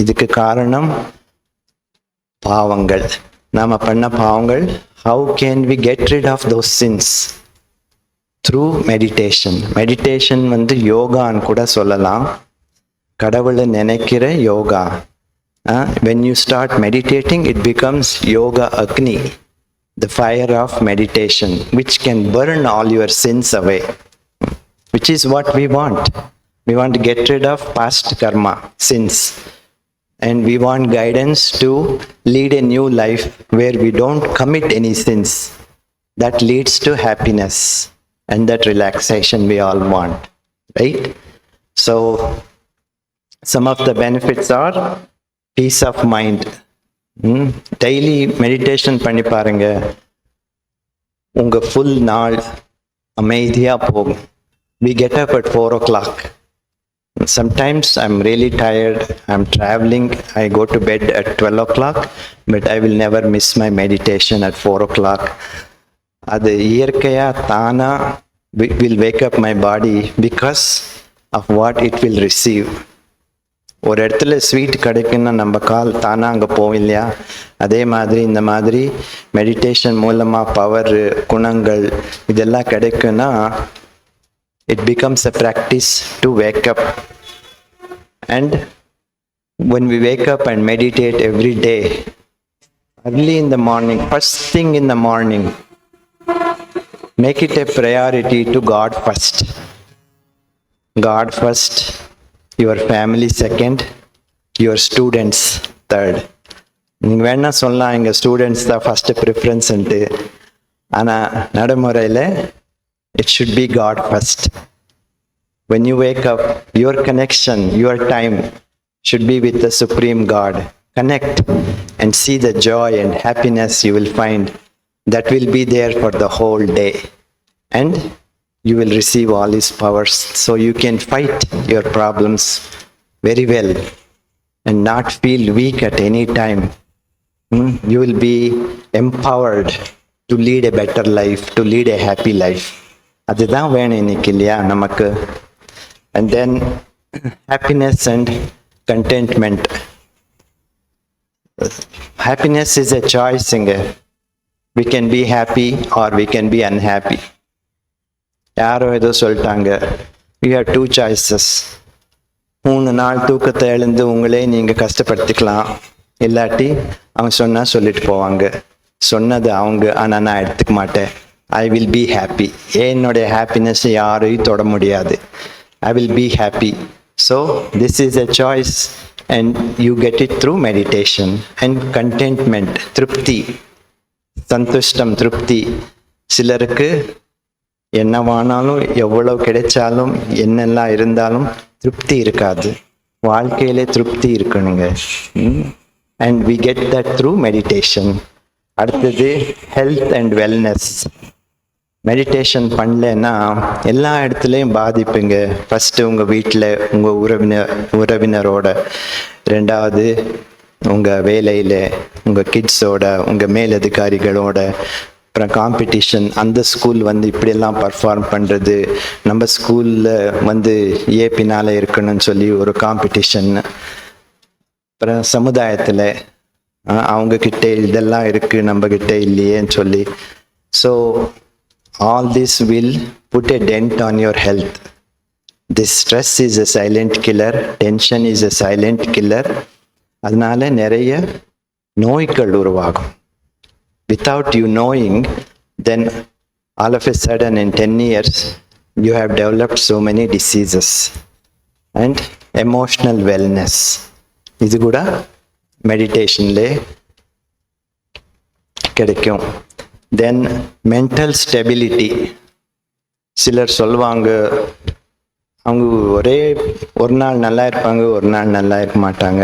இதுக்கு காரணம் பாவங்கள், நாம் பண்ண பாவங்கள். How can we get rid of those sins? Through meditation. Meditation வந்து யோகான்னு கூட சொல்லலாம், கடவுளை நினைக்கிற yoga. When you start meditating, it becomes yoga agni, the fire of meditation, which can burn all your sins away, which is what we want. We want to get rid of past karma, sins, and we want guidance to lead a new life where we don't commit any sins. That leads to happiness and that relaxation we all want, right? So some of the benefits are peace of mind. Daily meditation பண்ணி பாருங்க, உங்க full நாள் அமைதியா போகும். We get up at 4 o'clock. Sometimes I'm really tired, I'm traveling, I go to bed at 12 o'clock, but I will never miss my meditation at 4 o'clock. அது இயற்கையா தானா will wake up my body because of what it will receive. ஒரு இடத்துல sweet கிடைக்குன்னா நம்ம கால் தானா அங்கே போகும் இல்லையா? அதே மாதிரி இந்த மாதிரி மெடிடேஷன் மூலமாக பவர், குணங்கள் இதெல்லாம் கிடைக்குன்னா it becomes a practice to wake up. And when we wake up and meditate every day, early in the morning, first thing in the morning, make it a priority to God first. God first, your family second, your students third. நீங்கள் வேணா சொல்லலாம் எங்கள் students தான் first ப்ரிஃபரன்ஸ்ன்ட்டு, ஆனால் நடைமுறையில் it should be God first. When you wake up, your connection, your time should be with the Supreme God. Connect and see the joy and happiness you will find. That will be there for the whole day. And you will receive all His powers, so you can fight your problems very well and not feel weak at any time. You will be empowered to lead a better life, to lead a happy life. அதுதான் வேணும் இன்னைக்கு இல்லையா நமக்கு? And then happiness and contentment. Happiness is a choice. We can be happy or we can be unhappy. யாரோ ஏதோ சொல்லிட்டாங்க, you have 2 choices. 3 நாள் தூக்கத்தை எழுந்து உங்களே நீங்கள் கஷ்டப்படுத்திக்கலாம், இல்லாட்டி அவங்க சொன்னால் சொல்லிட்டு போவாங்க. சொன்னது அவங்க, ஆனால் நான் எடுத்துக்க மாட்டேன். I will be happy. என்னுடைய ஹாப்பினஸ் யாரையும் தொட முடியாது. I will be happy. So this is a choice and you get it through meditation. And contentment, திருப்தி, சந்துஷ்டம், திருப்தி. சிலருக்கு என்னவானாலும் எவ்வளவு கிடைச்சாலும் என்னெல்லாம் இருந்தாலும் திருப்தி இருக்காது. வாழ்க்கையிலே திருப்தி இருக்கணுங்க. And we get that through meditation. அடுத்தது ஹெல்த் அண்ட் வெல்னஸ். மெடிடேஷன் பண்ணலன்னா எல்லா இடத்துலையும் பாதிப்புங்க. ஃபஸ்ட்டு உங்கள் வீட்டில் உங்கள் உறவினரோட, ரெண்டாவது உங்கள் வேலையில் உங்கள் கிட்ஸோட, உங்கள் மேலதிகாரிகளோட, அப்புறம் காம்படிஷன். அந்த ஸ்கூல் வந்து இப்படியெல்லாம் பர்ஃபார்ம் பண்ணுறது, நம்ம ஸ்கூலில் வந்து பின்னால் இருக்கணும்னு சொல்லி ஒரு காம்படிஷன். அப்புறம் சமுதாயத்தில் அவங்கக்கிட்ட இதெல்லாம் இருக்குது, நம்மக்கிட்ட இல்லையேன்னு சொல்லி. So all this will put a dent on your health. This stress is a silent killer, tension is a silent killer. அதனால நிறைய நோய்கள் உருவாகும். Without you knowing, then all of a sudden in 10 years you have developed so many diseases. And emotional wellness, இது கூட மெடிடேஷன்லே கிடைக்கும். தென் mental stability. சிலர் சொல்லுவாங்க அவங்க ஒரு நாள் நல்லா இருப்பாங்க, ஒரு நாள் நல்லா இருக்க மாட்டாங்க,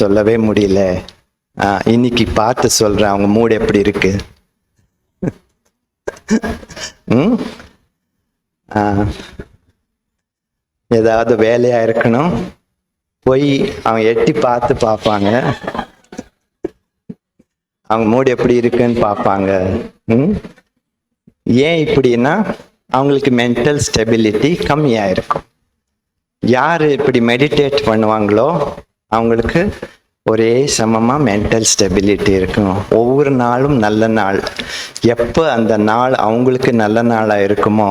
சொல்லவே முடியல. இன்னைக்கு பார்த்து சொல்கிறேன் அவங்க மூடு எப்படி இருக்கு. ஏதாவது வேலையாக இருக்கணும், போய் அவன் எட்டி பார்ப்பாங்க. அவங்க மூடு எப்படி இருக்குன்னு பார்ப்பாங்க. ஏன் இப்படின்னா அவங்களுக்கு மென்டல் ஸ்டெபிலிட்டி கம்மியாக இருக்கும். யார் இப்படி மெடிடேட் பண்ணுவாங்களோ அவங்களுக்கு ஒரே சமமாக மென்டல் ஸ்டெபிலிட்டி இருக்கும். ஒவ்வொரு நாளும் நல்ல நாள். எப்போ அந்த நாள் அவங்களுக்கு நல்ல நாளாக இருக்குமோ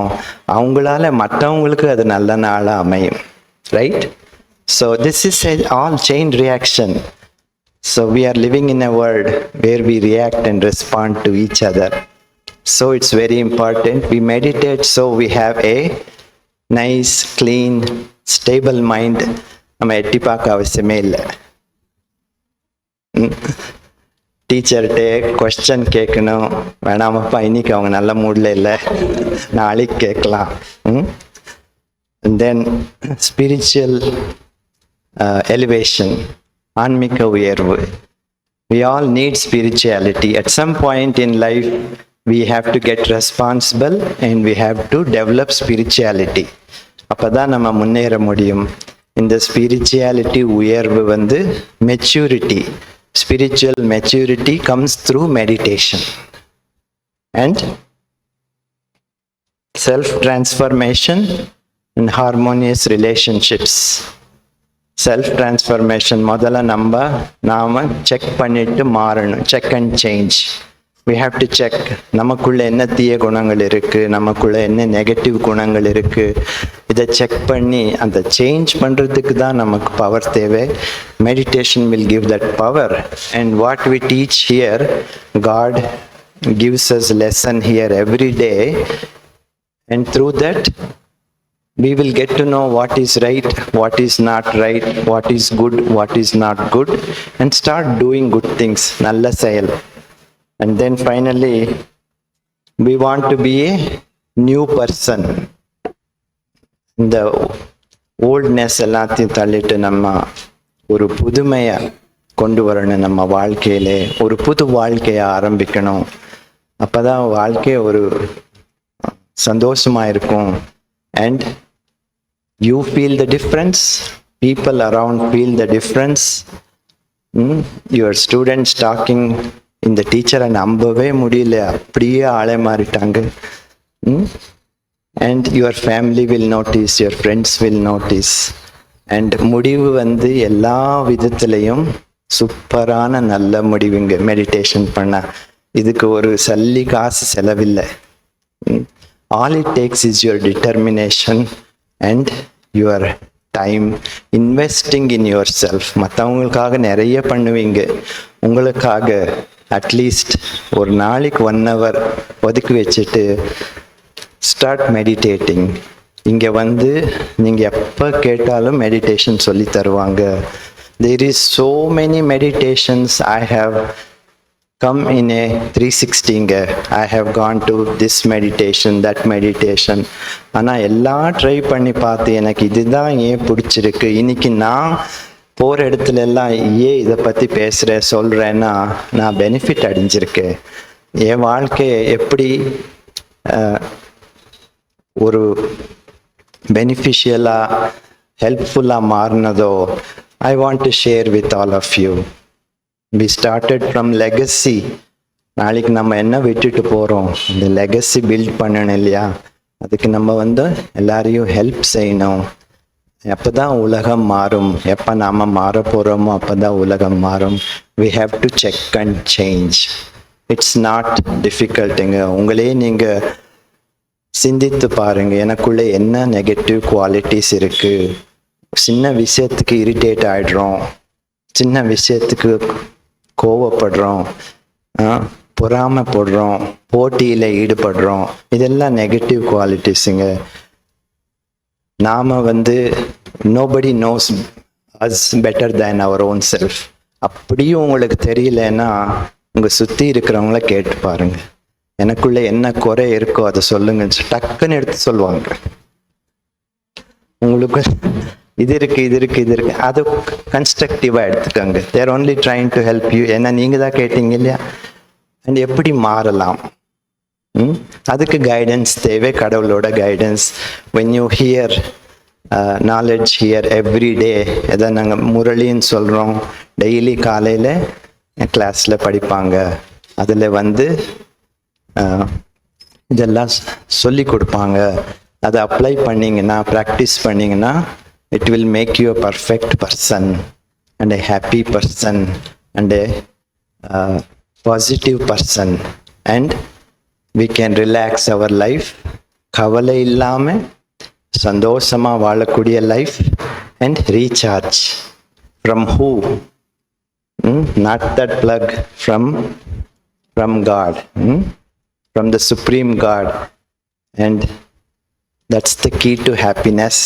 அவங்களால மற்றவங்களுக்கு அது நல்ல நாளாக அமையும். Right? So this is all chain reaction. So we are living in a world where we react and respond to each other. So it's very important we meditate so we have a nice, clean, stable mind. நம்ம எட்டி பார்க்க அவசியமே இல்லை. டீச்சர்கிட்ட question கேட்கணும் வேணாமப்பா, இன்னைக்கு அவங்க நல்ல மூடில் இல்லை, நாளைக்கு கேட்கலாம். And then spiritual elevation, ஆன்மீக உயர்வு. We all need spirituality. At some point in life, we have to get responsible and we have to develop spirituality. அப்பதான் நம்ம முன்னேற முடியும். இந்த spirituality உயர்வு வந்து maturity. Spiritual maturity comes through meditation and self-transformation and harmonious relationships. Self transformation முதல்ல நாம check பண்ணிட்டு மாறணும். Check and change. We have to check நமக்குள்ள என்ன தீய குணங்கள் இருக்கு, நமக்குள்ள என்ன நெகட்டிவ் குணங்கள் இருக்கு. இதை செக் பண்ணி அந்த சேஞ்ச் பண்றதுக்கு தான் நமக்கு பவர் தேவை. Meditation will give that power. And what we teach here, God gives us lesson here every day, and through that we will get to know what is right, what is not right, what is good, what is not good, and start doing good things, nalla செயல். And then finally we want to be a new person. இந்த ஓல்ட்னஸ் எல்லாத்தையும் தள்ளிட்டு நம்ம ஒரு புதுமையை கொண்டு வரணும். நம்ம வாழ்க்கையிலே ஒரு புது வாழ்க்கையை ஆரம்பிக்கணும். அப்பதான் வாழ்க்கை ஒரு சந்தோஷமா இருக்கும். And you feel the difference, people around feel the difference. Your students talking இந்த டீச்சரை நம்பவே முடியல, அப்படியே ஆளே மாறிட்டாங்க. And your family will notice, your friends will notice. And முடிவு வந்து எல்லா விதத்திலையும் சூப்பரான நல்ல முடிவுங்க. மெடிடேஷன் பண்ண இதுக்கு ஒரு சல்லி காசு செலவில்லை. All it takes is your determination and your time, investing in yourself. மற்றவங்களுக்காக நிறைய பண்ணுவீங்க, உங்களுக்காக அட்லீஸ்ட் ஒரு நாளைக்கு 1 hour ஒதுக்கி வச்சுட்டு ஸ்டார்ட் மெடிடேட்டிங். இங்கே வந்து நீங்கள் எப்போ கேட்டாலும் மெடிடேஷன் சொல்லி தருவாங்க. There is so many meditations I have come in a 360. I have gone to this meditation, that meditation. ஆனால் எல்லாம் ட்ரை பண்ணி பார்த்து எனக்கு இதுதான் ஏன் பிடிச்சிருக்கு. இன்னைக்கு நான் போகிற இடத்துல எல்லாம் ஏன் இதை பற்றி பேசுகிறேன் சொல்கிறேன்னா நான் பெனிஃபிட் அடைஞ்சிருக்கேன். என் வாழ்க்கையை எப்படி ஒரு பெனிஃபிஷியலாக ஹெல்ப்ஃபுல்லாக மாறினதோ I want to share with all of you. We started from legacy. நாளைக்கு நம்ம என்ன விட்டுட்டு போகிறோம், இந்த லெகசி பில்ட் பண்ணணும் இல்லையா? அதுக்கு நம்ம வந்து எல்லாரையும் ஹெல்ப் செய்யணும். எப்போ தான் உலகம் மாறும், எப்போ நாம் மாற போகிறோமோ அப்போ தான் உலகம் மாறும். We have to check and change. It's not difficultங்க. உங்களே நீங்கள் சிந்தித்து பாருங்க, எனக்குள்ளே என்ன நெகட்டிவ் குவாலிட்டிஸ் இருக்குது. சின்ன விஷயத்துக்கு இரிட்டேட் ஆகிடுறோம், சின்ன விஷயத்துக்கு கோவப்படுறோம், பொறாமைப்படுறோம், போட்டியில் ஈடுபடுறோம். இதெல்லாம் நெகட்டிவ் குவாலிட்டிஸுங்க. நாம் வந்து nobody knows us better than our own self. அப்படியும் உங்களுக்கு தெரியலன்னா உங்கள் சுற்றி இருக்கிறவங்கள கேட்டு பாருங்க, எனக்குள்ளே என்ன குறை இருக்கோ அதை சொல்லுங்க, டக்குன்னு எடுத்து சொல்லுவாங்க. உங்களுக்கு இது இருக்கு, இது இருக்கு, இது இருக்கு, அது கன்ஸ்ட்ரக்டிவாக எடுத்துக்கோங்க. They're only trying to help you. ஏன்னா நீங்கள் தான் கேட்டீங்க இல்லையா? அண்ட் எப்படி மாறலாம், அதுக்கு கைடன்ஸ் தேவை, கடவுளோட guidance. when you hear knowledge here every day, எதை நாங்கள் முரளின்னு சொல்கிறோம், டெய்லி காலையில் கிளாஸில் படிப்பாங்க. அதில் வந்து இதெல்லாம் சொல்லி கொடுப்பாங்க. அதை அப்ளை பண்ணிங்கன்னா, ப்ராக்டிஸ் பண்ணிங்கன்னா, it will make you a perfect person and a happy person and a positive person, and we can relax our life. கவலை இல்லாமல் சந்தோஷமாக வாழக்கூடிய life and recharge. From who? Not that plug, from God, from the Supreme God, and that's the key to happiness.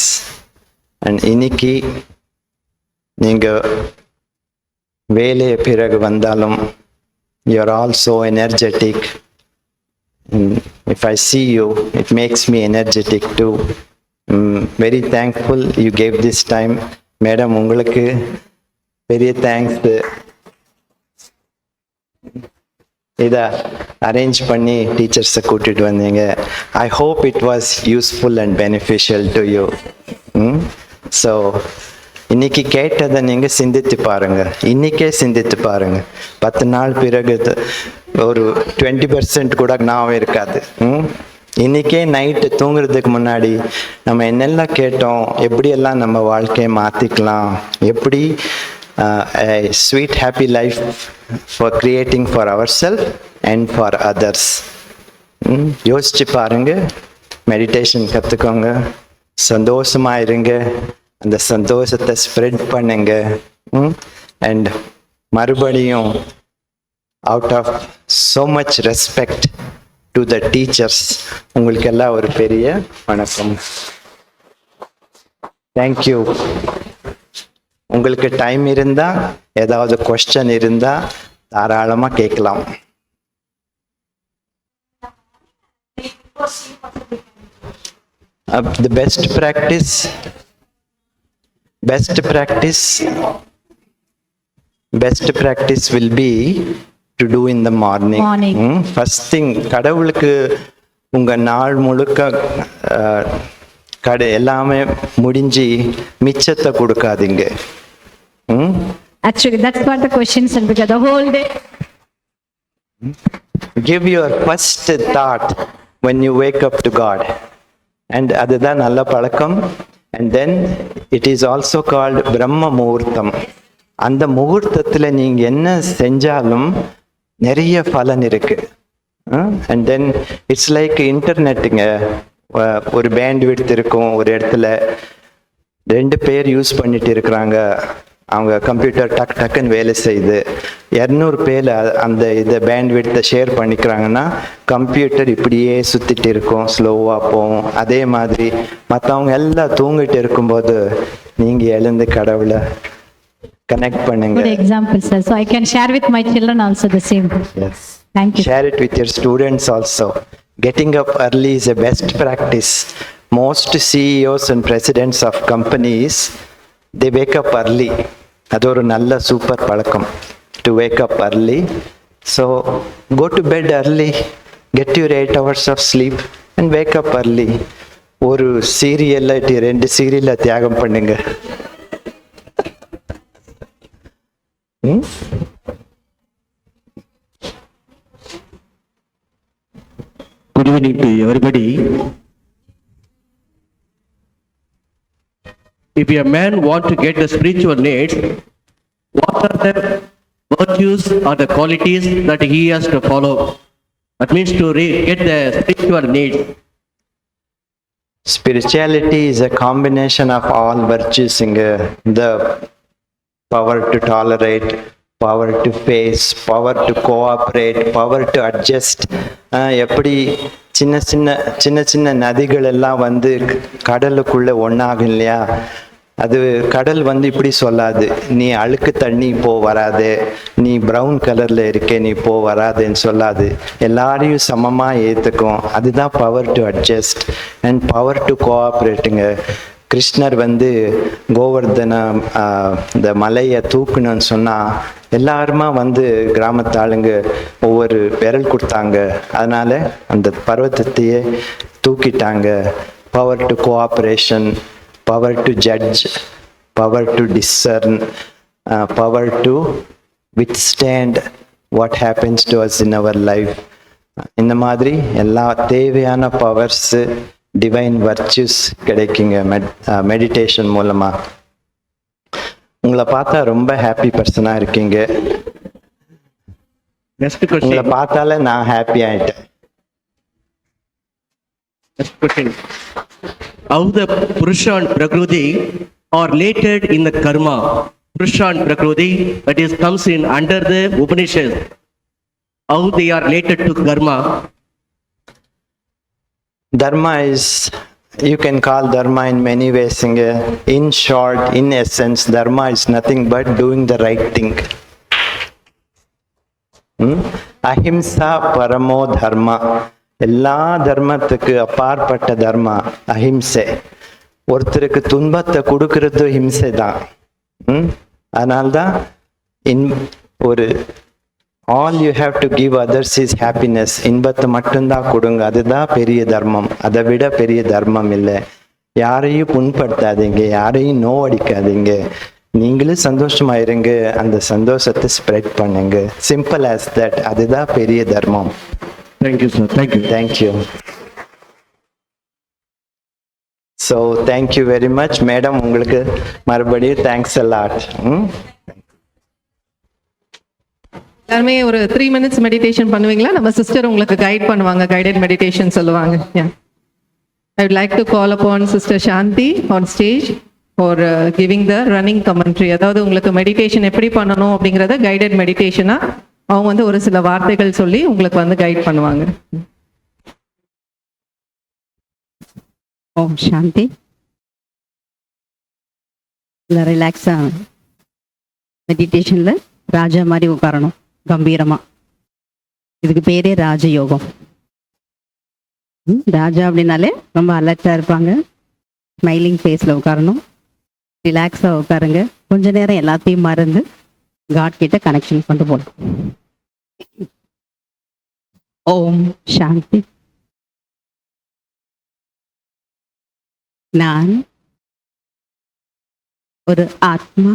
And இன்னைக்கு நீங்கள் வேலைய பிறகு வந்தாலும் you are all so energetic, and if I see you it makes me energetic too. Very thankful you gave this time. Madam, உங்களுக்கு பெரிய thanks. இதை arrange பண்ணி டீச்சர்ஸை கூட்டிட்டு வந்தீங்க. I hope it was useful and beneficial to you. So இன்னைக்கு கேட்டதை நீங்கள் சிந்தித்து பாருங்க. இன்னைக்கே சிந்தித்து பாருங்க. 10 நாள் பிறகு ஒரு 20% கூட ஞாபகம் இருக்காது. இன்னைக்கே நைட்டு தூங்குறதுக்கு முன்னாடி நம்ம என்னெல்லாம் கேட்டோம், எப்படியெல்லாம் நம்ம வாழ்க்கையை மாற்றிக்கலாம், எப்படி a sweet happy life for creating for ourselves and for others. யோசிச்சு பாருங்க, மெடிடேஷன் கற்றுக்கோங்க, சந்தோஷமா இருங்க, அந்த சந்தோஷத்தை ஸ்ப்ரெட் பண்ணுங்க. அண்ட் மறுபடியும் out of so much respect to the teachers, உங்களுக்கெல்லாம் ஒரு பெரிய வணக்கம். தேங்க்யூ. உங்களுக்கு டைம் இருந்தா, ஏதாவது கொஸ்டின் இருந்தா தாராளமாக கேட்கலாம். The best practice will be to do in the morning. First thing, கடவுளுக்கு உங்க நாள் முழுக்க எல்லாமே முடிஞ்சு மிச்சத்தை கொடுக்காதீங்க. Actually, that's what the question said, because the whole day. Give your first thought when you wake up to God. And அதுதான் நல்ல பழக்கம். And then it is also called பிரம்ம முகூர்த்தம். அந்த முகூர்த்தத்தில் நீங்க என்ன செஞ்சாலும் நிறைய பலன் இருக்கு. And then it's like இன்டர்நெட்டுங்க. ஒரு பேண்ட் விட்த் இருக்கும், ஒரு இடத்துல 2 பேர் யூஸ் பண்ணிட்டு இருக்கிறாங்க, அவங்க கம்ப்யூட்டர் டக்குன்னு வேலை செய்யுது. 200 பேர் அந்த இதை பேண்ட் விட்த்தை ஷேர் பண்ணிக்கிறாங்கன்னா கம்ப்யூட்டர் இப்படியே சுற்றிட்டு இருக்கும், ஸ்லோவாக போகும். அதே மாதிரி மற்றவங்க எல்லாம் தூங்கிட்டு இருக்கும்போது நீங்கள் எழுந்து கடவுளை கனெக்ட் பண்ணுங்க. Good example, sir. So I can share with my children also the same. Yes. Thank you. Share it with your students also. Getting up early is a best practice. Most CEOs and presidents of companies, they wake up early. அது ஒரு நல்ல super பழக்கம், to wake up early. So go to bed early, get your 8 hours of sleep and wake up early. ஒரு சீரியல்ல 2 சீரியல்ல தியாகம் பண்ணுங்க. Good evening to everybody. If a man want to get the spiritual needs, what are the virtues or the qualities that he has to follow? That means to get the spiritual needs. Spirituality is a combination of all virtues. The power to tolerate, power to face, power to cooperate, power to adjust. எப்படி சின்ன சின்ன நதிகள் எல்லாம் வந்து கடலுக்குள்ள ஒன்றாகும் இல்லையா? அது கடல் வந்து இப்படி சொல்லாது, நீ அழுக்கு தண்ணி வராது, நீ ப்ரௌன் கலர்ல இருக்கே நீ வராதுன்னு சொல்லாது. எல்லாரையும் சமமாக ஏற்றுக்கும். அதுதான் power to adjust and power to கோஆப்ரேட்டுங்க. கிருஷ்ணர் வந்து கோவர்தன இந்த மலையை தூக்கணும்னு சொன்னால் எல்லாருமா வந்து கிராமத்தாளுங்க ஒவ்வொரு விரல் கொடுத்தாங்க. அதனால அந்த பர்வதத்தையே தூக்கிட்டாங்க. Power to cooperation, power to judge, power to discern, power to withstand what happens to us in our life. இந்த மாதிரி எல்லா தேவையான பவர்ஸ், டிவைன் வர்ச்சுஸ் கிடைக்குங்க மெடிடேஷன் மூலமா. உங்களை பார்த்தா ரொம்ப ஹாப்பி பர்சனாக இருக்கீங்க. Next question. உங்களை பார்த்தாலே நான் ஹாப்பி ஆயிட்டேன். Next question. How the Purusha and Prakriti are related in the karma? Purusha and Prakriti, that is, comes in under the Upanishad. How they are related to karma? Dharma is, you can call dharma in many ways. In short, in essence, dharma is nothing but doing the right thing. அஹிம்சா பரமோ தர்மா. எல்லா தர்மத்துக்கு அப்பாற்பட்ட தர்மா அஹிம்சை. ஒருத்தருக்கு துன்பத்தை கொடுக்கறது ஹிம்சை தான். அதனால்தான் ஒரு all you have to give others is happiness. இன்பத்தை மட்டும்தான் கொடுங்க, அதுதான் பெரிய தர்மம். அதை விட பெரிய தர்மம் இல்லை. யாரையும் புண்படுத்தாதீங்க, யாரையும் நோவடிக்காதீங்க, நீங்களும் சந்தோஷமா இருங்க, அந்த சந்தோஷத்தை ஸ்ப்ரெட் பண்ணுங்க. Simple as that. அதுதான் பெரிய தர்மம். Thank you, sir. Thank you. Thank you. So thank you very much, madam. உங்களுக்கு மறுபடியும் thanks a lot. எல்லாருமே ஒரு 3 minutes மெடிடேஷன் பண்ணுவீங்களா? நம்ம சிஸ்டர் உங்களுக்கு கைட் பண்ணுவாங்க, கைடட் மெடிடேஷன் சொல்லுவாங்க. I would like to call upon Sister Shanti on stage for giving the running commentary. அதாவது உங்களுக்கு மெடிடேஷன் எப்படி பண்ணணும் அப்படிங்கறத கைடட் மெடிடேஷனா அவங்க வந்து ஒரு சில வார்த்தைகள் சொல்லி உங்களுக்கு வந்து கைட் பண்ணுவாங்க. ஓம் சாந்தி. இல்லை ரிலாக்ஸாக மெடிடேஷனில் ராஜா மாதிரி உட்காரணும், கம்பீரமாக. இதுக்கு பேரே ராஜயோகம். ராஜா அப்படின்னாலே ரொம்ப அலர்ட்டாக இருப்பாங்க. ஸ்மைலிங் ஃபேஸில் உட்காரணும், ரிலாக்ஸாக உட்காருங்க. கொஞ்ச நேரம் எல்லாத்தையும் மறந்து காட் கிட்ட கனெக்ஷன் கொண்டு போகணும். ஓம் சாந்தி. நான் ஒரு ஆத்மா.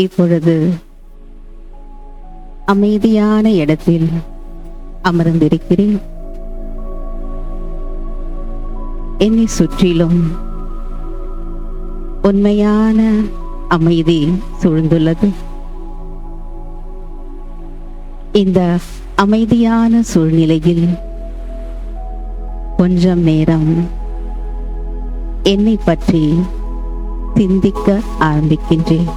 இப்பொழுது அமைதியான இடத்தில் அமர்ந்திருக்கிறேன். என்னை சுற்றிலும் உண்மையான அமைதி சூழ்ந்துள்ளது. இந்த அமைதியான சூழ்நிலையில் கொஞ்சம் நேரம் என்னை பற்றி சிந்திக்க ஆரம்பிக்கின்றேன்.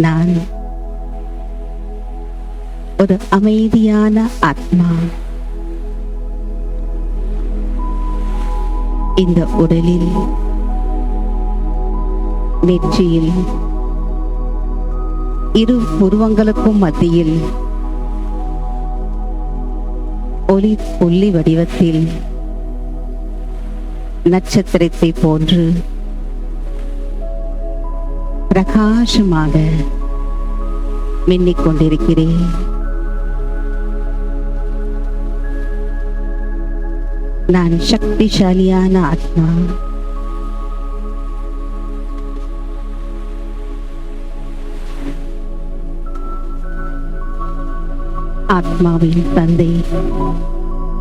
நான் ஒரு அமைதியான ஆத்மா. இந்த உடலில் நெற்றியில் இரு உருவங்களுக்கும் மத்தியில் ஒளி வடிவத்தில் நட்சத்திரத்தை போன்று பிரகாசமாக மின்னிக் கொண்டிருக்கிறேன். நான் சக்திசாலியான ஆத்மா. ஆத்மாவின் தந்தை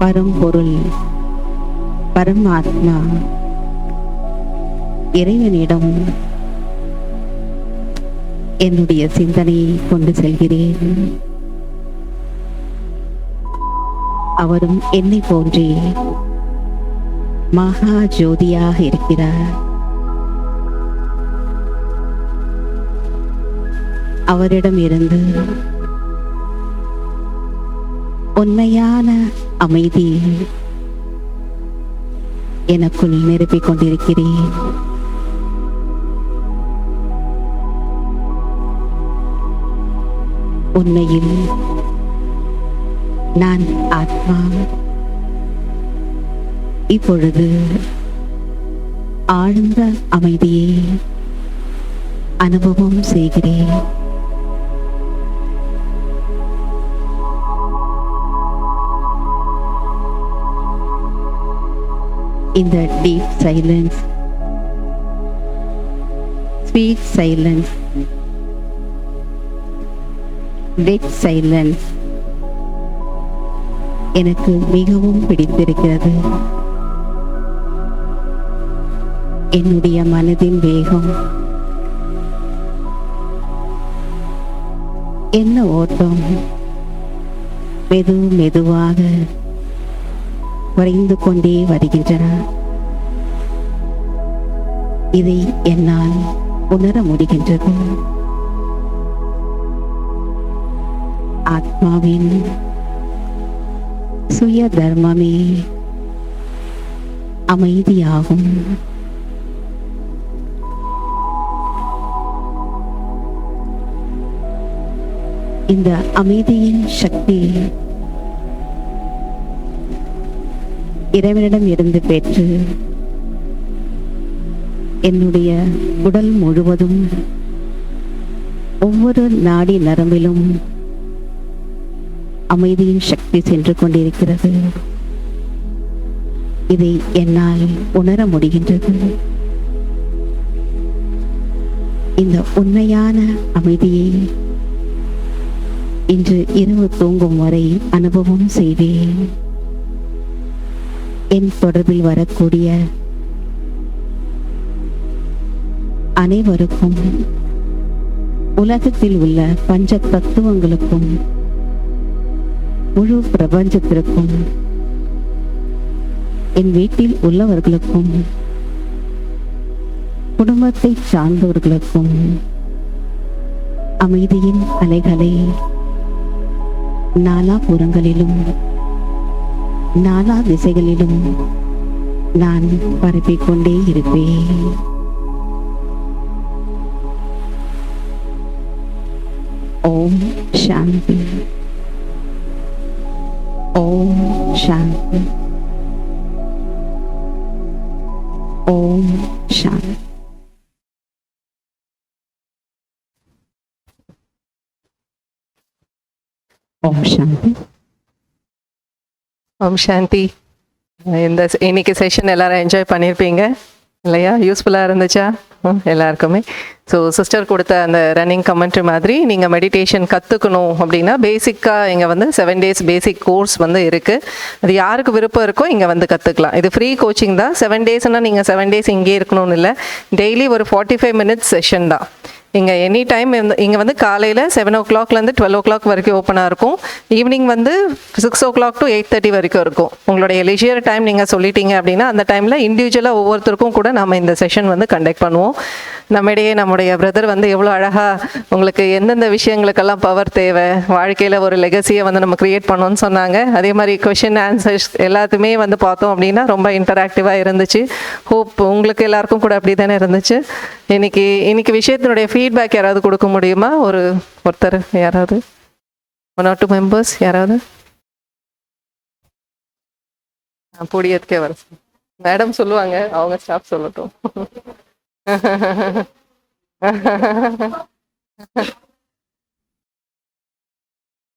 பரம்பொருள் பரமாத்மா இறைவனிடம் என்னுடைய சிந்தனையை கொண்டு செல்கிறேன். அவரும் என்னை போன்றே மகா ஜோதியாக இருக்கிறார். அவரிடம் இருந்து உண்மையான அமைதி எனக்குள் நிரப்பிக் கொண்டிருக்கிறேன். உண்மையில் நான் ஆத்மா. இப்பொழுது ஆழ்ந்த அமைதியை அனுபவம் செய்கிறேன். இந்த deep silence sweet silence, dead silence எனக்கு மிகவும் பிடித்திருக்கிறது. என்னுடைய மனதின் வேகம், என்ன ஓட்டம் மெதுவாக குறைந்து கொண்டே வருகின்றன. இதை என்னால் உணர முடிகின்றது. ஆத்மாவின் சுய தர்மமே அமைதியாகும். இந்த அமைதியின் சக்தி இறைவனிடம் இருந்து பெற்று என்னுடைய உடல் முழுவதும் ஒவ்வொரு நாடி நரம்பிலும் அமைதியின் சக்தி சென்று கொண்டிருக்கிறது. இதை என்னால் உணர முடிகின்றது. இந்த உண்மையான அமைதியை இன்று இரவு தூங்கும் வரை அனுபவம் செய்வேன். என் தொடர்பில் வரக்கூடிய அனைவருக்கும், உலகத்தில் உள்ள பஞ்ச தத்துவங்களுக்கும், முழு பிரபஞ்சத்திற்கும், என் வீட்டில் உள்ளவர்களுக்கும், குடும்பத்தை சார்ந்தவர்களுக்கும் அமைதியின் அலைகளை நாலாபுறங்களிலும் நாலா திசைகளிலும் நான் பரப்பிக் கொண்டே இருப்பேன். ஓம் சாந்தி, ஓம் சாந்தி, ஓம் சாந்தி. ஓம் சாந்தி. ஓம் சாந்தி. இன்னைக்கு செஷன் எல்லாரும் என்ஜாய் பண்ணியிருப்பீங்க இல்லையா? யூஸ்ஃபுல்லாக இருந்துச்சா எல்லாருக்குமே? ஸோ சிஸ்டர் கொடுத்த அந்த ரன்னிங் கமெண்ட்ரி மாதிரி நீங்கள் மெடிடேஷன் கற்றுக்கணும் அப்படின்னா பேசிக்காக இங்கே வந்து 7 days பேசிக் கோர்ஸ் வந்து இருக்குது. அது யாருக்கு விருப்பம் இருக்கோ இங்கே வந்து கற்றுக்கலாம். இது ஃப்ரீ கோச்சிங் தான். 7 daysனால் நீங்கள் 7 days இங்கே இருக்கணும்னு இல்லை. டெய்லி ஒரு 45 minutes செஷன் தான். இங்கே எனி டைம் இங்கே வந்து காலையில் 7 o'clockலேருந்து 12 o'clock வரைக்கும் ஓப்பனாக இருக்கும். ஈவினிங் வந்து 6 o'clock to 8:30 வரைக்கும் இருக்கும். உங்களுடைய லெஜியர் டைம் நீங்கள் சொல்லிட்டீங்க அப்படின்னா அந்த டைமில் இண்டிவிஜுவலாக ஒவ்வொருத்தருக்கும் கூட நம்ம இந்த செஷன் வந்து கண்டக்ட் பண்ணுவோம். நம்முடைய பிரதர் வந்து எவ்வளோ அழகாக உங்களுக்கு எந்தெந்த விஷயங்களுக்கெல்லாம் பவர் தேவை, வாழ்க்கையில் ஒரு லெகசியை வந்து நம்ம க்ரியேட் பண்ணோன்னு சொன்னாங்க. அதே மாதிரி கொஷின் ஆன்சர்ஸ் எல்லாத்துமே வந்து பார்த்தோம் அப்படின்னா ரொம்ப இன்டராக்டிவாக இருந்துச்சு. ஹோப் உங்களுக்கு எல்லாருக்கும் கூட அப்படி தானே இருந்துச்சு. இன்னைக்கு விஷயத்தினுடைய ஃபீட்பேக் யாராவது கொடுக்க முடியுமா? ஒருத்தர் யாராவது, 1 or 2 members யாராவது? புடியதுக்கே வர மேடம் சொல்லுவாங்க, அவங்க ஸ்டாஃப் சொல்லட்டும்.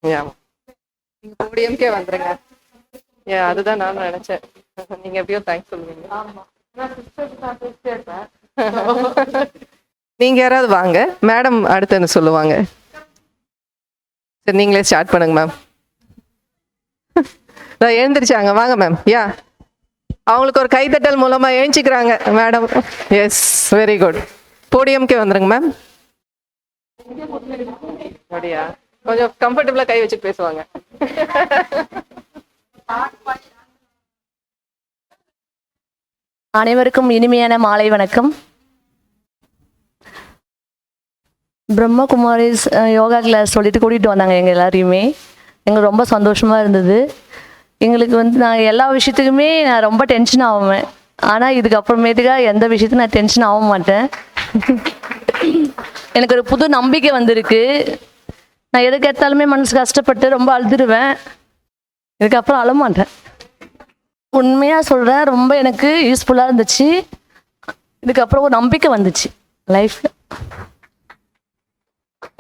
நீங்க போடியம்கே வந்துருங்க. அதுதான் நான் நினைச்சேன். நீங்க எப்படியோ தேங்க்ஸ் சொல்லுவீங்க. நீங்க யாராவது வாங்க, மேடம் அடுத்து சொல்லுவாங்க. சரி, நீங்களே ஸ்டார்ட் பண்ணுங்க மேம். எழுந்திரிச்சாங்க, வாங்க மேம். அவங்களுக்கு ஒரு கைத்தட்டல் மூலமா எழுஞ்சிக்கிறாங்க மேடம். Yes, very good. போடியம்கே வந்துருங்க மேம். அப்படியா? கொஞ்சம் கம்ஃபர்டபுளா கை வச்சுட்டு பேசுவாங்க. அனைவருக்கும் இனிமையான மாலை வணக்கம். பிரம்மகுமாரிஸ் யோகா கிளாஸ் சொல்லிட்டு கூட்டிகிட்டு வந்தாங்க எங்கள் எல்லாரையுமே. எங்களுக்கு ரொம்ப சந்தோஷமாக இருந்தது. எங்களுக்கு வந்து நான் எல்லா விஷயத்துக்குமே நான் ரொம்ப டென்ஷன் ஆகுவேன். ஆனால் இதுக்கப்புறமேட்டுக்காக எந்த விஷயத்துக்கும் நான் டென்ஷன் ஆக மாட்டேன். எனக்கு ஒரு புது நம்பிக்கை வந்திருக்கு. நான் எதுக்கு எடுத்தாலுமே மனசு கஷ்டப்பட்டு ரொம்ப அழுதுருவேன். இதுக்கப்புறம் அழமாட்டேன். உண்மையாக சொல்கிறேன், ரொம்ப எனக்கு யூஸ்ஃபுல்லாக இருந்துச்சு. இதுக்கப்புறம் ஒரு நம்பிக்கை வந்துச்சு லைஃப்பில்.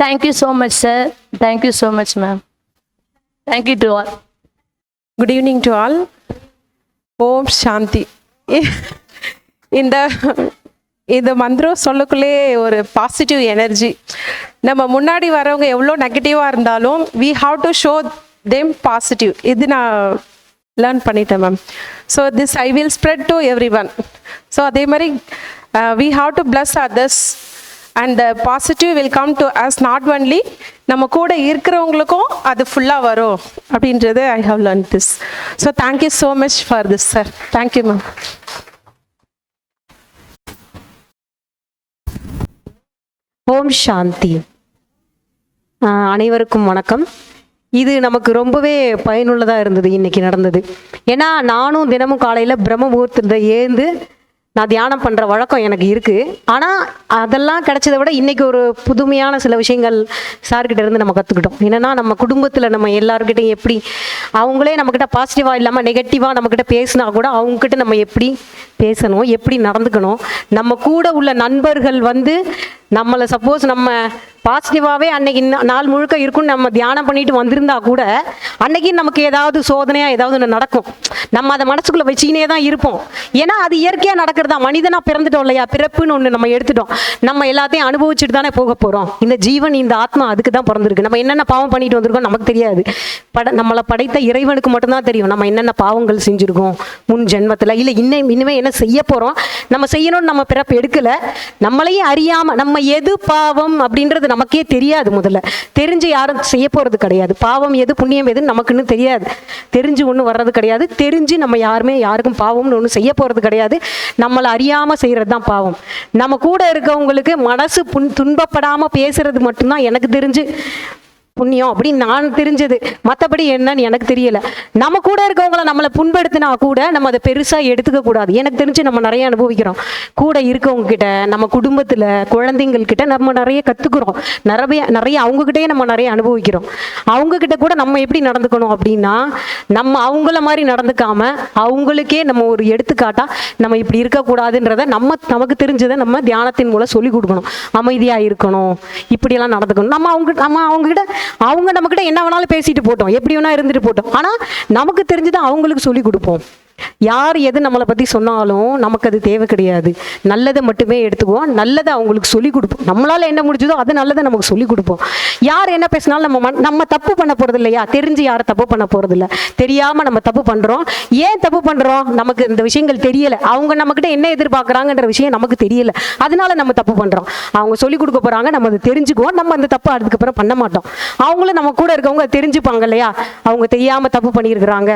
Thank you so much sir. Thank you so much ma'am. Thank you to all. Good evening to all. Om Shanti. இந்த இந்த மந்திரம் சொல்லக்குள்ளே ஒரு பாசிட்டிவ் எனர்ஜி. நம்ம முன்னாடி வரவங்க எவ்வளோ நெகட்டிவாக இருந்தாலும் we have to show them positive. இது நான் லேர்ன் பண்ணிட்டேன் ma'am. So this I will spread to every one. So அதே மாதிரி we have to bless others and the positive will come to us, not only நம்ம கூட இருக்கிறவங்களுக்கும் அது ஃபுல்லாக வரும் அப்படின்றது I have learn this. So thank you so much for this sir. Thank you ma'am. Om Shanti. அனைவருக்கும் வணக்கம். இது நமக்கு ரொம்பவே பயனுள்ளதாக இருந்தது இன்னைக்கு நடந்தது. ஏன்னா நானும் தினமும் காலையில் பிரம்ம முகூர்த்தத்தை ஏந்து நான் தியானம் பண்ணுற வழக்கம் எனக்கு இருக்குது. ஆனால் அதெல்லாம் கிடைச்சதை விட இன்றைக்கி ஒரு புதுமையான சில விஷயங்கள் சார்கிட்ட இருந்து நம்ம கற்றுக்கிட்டோம். என்னென்னா நம்ம குடும்பத்தில் நம்ம எல்லாருக்கிட்டையும் எப்படி அவங்களே நம்மக்கிட்ட பாசிட்டிவாக இல்லாமல் நெகட்டிவாக நம்மக்கிட்ட பேசினா கூட அவங்கக்கிட்ட நம்ம எப்படி பேசணும், எப்படி நடந்துக்கணும். நம்ம கூட உள்ள நண்பர்கள் நம்மளை சப்போஸ் நம்ம பாசிட்டிவாகவே அன்னைக்கு நாள் முழுக்க இருக்குன்னு நம்ம தியானம் பண்ணிட்டு வந்திருந்தா கூட அன்னைக்கு நமக்கு ஏதாவது சோதனையாக ஏதாவது ஒன்று நடக்கும். நம்ம அதை மனசுக்குள்ளே வச்சுக்கினே தான் இருப்போம். ஏன்னா அது இயற்கையாக நடக்கிறதா. மனிதனாக பிறந்துட்டோம் இல்லையா, பிறப்புன்னு ஒன்று நம்ம எடுத்துட்டோம். நம்ம எல்லாத்தையும் அனுபவிச்சுட்டு தானே போக போகிறோம். இந்த ஜீவன், இந்த ஆத்மா அதுக்கு தான் பிறந்திருக்கு. நம்ம என்னென்ன பாவம் பண்ணிட்டு வந்திருக்கோம் நமக்கு தெரியாது. நம்மளை படைத்த இறைவனுக்கு மட்டும்தான் தெரியும் நம்ம என்னென்ன பாவங்கள் செஞ்சுருக்கோம் முன் ஜென்மத்தில். இல்லை இனிமேல் என்ன செய்ய போகிறோம், நம்ம செய்யணும்னு நம்ம பிறப்பு எடுக்கலை. நம்மளையும் அறியாமல் நம்ம எது பாவம் அப்படின்றது நமக்கே தெரியாது. முதல்ல தெரிஞ்சு யாரும் செய்ய போகிறது கிடையாது. பாவம் எது புண்ணியம் எதுன்னு நமக்குன்னு தெரியாது. தெரிஞ்சு ஒன்றும் வர்றது கிடையாது. தெரிஞ்சு நம்ம யாருமே யாருக்கும் பாவம்னு ஒன்றும் செய்ய போகிறது கிடையாது. நம்மளை அறியாமல் செய்கிறது தான் பாவம். நம்ம கூட இருக்கவங்களுக்கு மனசு துன்பப்படாமல் பேசுறது மட்டும்தான் எனக்கு தெரிஞ்சு புண்ணியம் அப்படின்னு நான் தெரிஞ்சது. மற்றபடி என்னன்னு எனக்கு தெரியல. நம்ம கூட இருக்கவங்கள நம்மளை புண்படுத்தினா கூட நம்ம அதை பெருசாக எடுத்துக்க கூடாது. எனக்கு தெரிஞ்சு நம்ம நிறைய அனுபவிக்கிறோம். கூட இருக்கவங்க கிட்ட, நம்ம குடும்பத்தில் குழந்தைங்கள்கிட்ட நம்ம நிறைய கற்றுக்குறோம். நிறைய அவங்கக்கிட்டே நம்ம நிறைய அனுபவிக்கிறோம். அவங்கக்கிட்ட கூட நம்ம எப்படி நடந்துக்கணும் அப்படின்னா, நம்ம அவங்கள மாதிரி நடந்துக்காம அவங்களுக்கே நம்ம ஒரு எடுத்துக்காட்டா நம்ம இப்படி இருக்கக்கூடாதுன்றத நமக்கு தெரிஞ்சதை நம்ம தியானத்தின் மூலம் சொல்லி கொடுக்கணும். அமைதியாக இருக்கணும், இப்படியெல்லாம் நடந்துக்கணும். நம்ம அவங்ககிட்ட அவங்க நம்மக்கிட்ட என்ன வேணாலும் பேசிட்டு போட்டோம், எப்படி வேணா இருந்துட்டு போட்டோம். ஆனால் நமக்கு தெரிஞ்சுதான் அவங்களுக்கு சொல்லி கொடுப்போம். யார் எது நம்மளை பற்றி சொன்னாலும் நமக்கு அது தேவை கிடையாது. நல்லதை மட்டுமே எடுத்துக்குவோம். நல்லதை அவங்களுக்கு சொல்லி கொடுப்போம். நம்மளால் என்ன முடிஞ்சதோ அது நல்லதை நமக்கு சொல்லி கொடுப்போம். யார் என்ன பேசினாலும் நம்ம தப்பு பண்ண போகிறது இல்லையா. தெரிஞ்சு யாரும் தப்பு பண்ண போகிறது இல்லை. தெரியாமல் நம்ம தப்பு பண்ணுறோம். ஏன் தப்பு பண்ணுறோம், நமக்கு இந்த விஷயங்கள் தெரியலை. அவங்க நம்மக்கிட்ட என்ன எதிர்பார்க்குறாங்கன்ற விஷயம் நமக்கு தெரியலை. அதனால நம்ம தப்பு பண்ணுறோம். அவங்க சொல்லி கொடுக்க போகிறாங்க, நம்ம அதை தெரிஞ்சுக்குவோம். நம்ம அந்த தப்பு அதுக்கப்புறம் பண்ண மாட்டோம். அவங்களும் நம்ம கூட இருக்கவங்க தெரிஞ்சுப்பாங்க இல்லையா, அவங்க தெரியாமல் தப்பு பண்ணியிருக்கிறாங்க,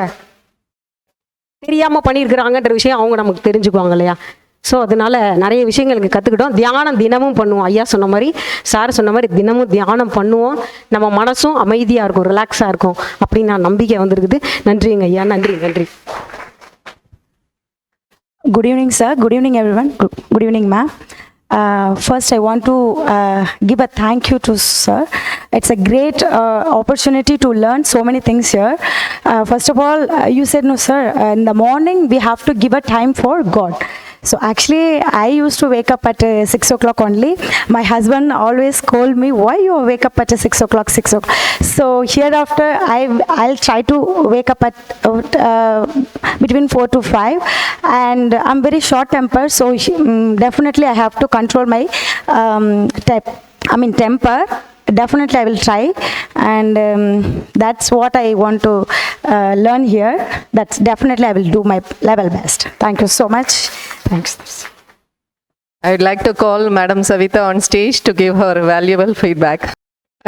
தெரியாமல் பண்ணியிருக்கிறாங்கன்ற விஷயம் அவங்க நமக்கு தெரிஞ்சுக்குவாங்க இல்லையா. ஸோ அதனால நிறைய விஷயங்களுக்கு கற்றுக்கிட்டோம். தியானம் தினமும் பண்ணுவோம். ஐயா சொன்ன மாதிரி, சார் சொன்ன மாதிரி தினமும் தியானம் பண்ணுவோம். நம்ம மனசும் அமைதியாக இருக்கும், ரிலாக்ஸாக இருக்கும் அப்படின்னு நான் நம்பிக்கை வந்திருக்குது. நன்றிங்க ஐயா, நன்றி நன்றி. Good evening, sir. Good evening, everyone. Good evening, ma'am. First, I want to give a thank you to sir. It's a great opportunity to learn so many things here. First of all, you said, no, sir, in the morning we have to give a time for God. So actually, I used to wake up at 6 o'clock only. My husband always scold me, why you wake up at 6 o'clock, 6 o'clock. So hereafter, I'll try to wake up at between 4 to 5. And I'm very short tempered, so definitely I have to control my temper. Definitely I will try, and that's what I want to learn here. That's definitely I will do my level best. Thank you so much. Thanks. I would like to call Madam Savita on stage to give her valuable feedback.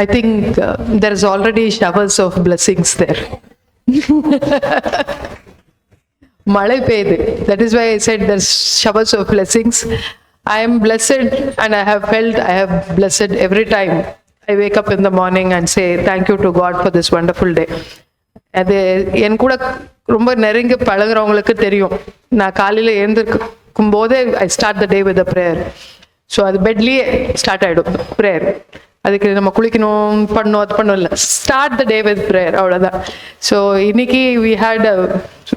I think there is already showers of blessings there. Malai peyudu. That is why I said there's showers of blessings. I am blessed, and I have felt I have blessed every time I wake up in the morning and say thank you to God for this wonderful day. அது என் கூட ரொம்ப நெருங்கி பழகுறவங்களுக்கு தெரியும். நான் காலையில் எழுந்திருக்கும் போதே I start the day with a prayer. So அது பெட்லேயே ஸ்டார்ட் ஆகிடும் ப்ரேயர். அதுக்கு நம்ம குளிக்கணும் பண்ணணும் அது பண்ணணும் இல்லை, start the day with prayer, அவ்வளோதான். ஸோ இன்னைக்கு வி ஹேட் அ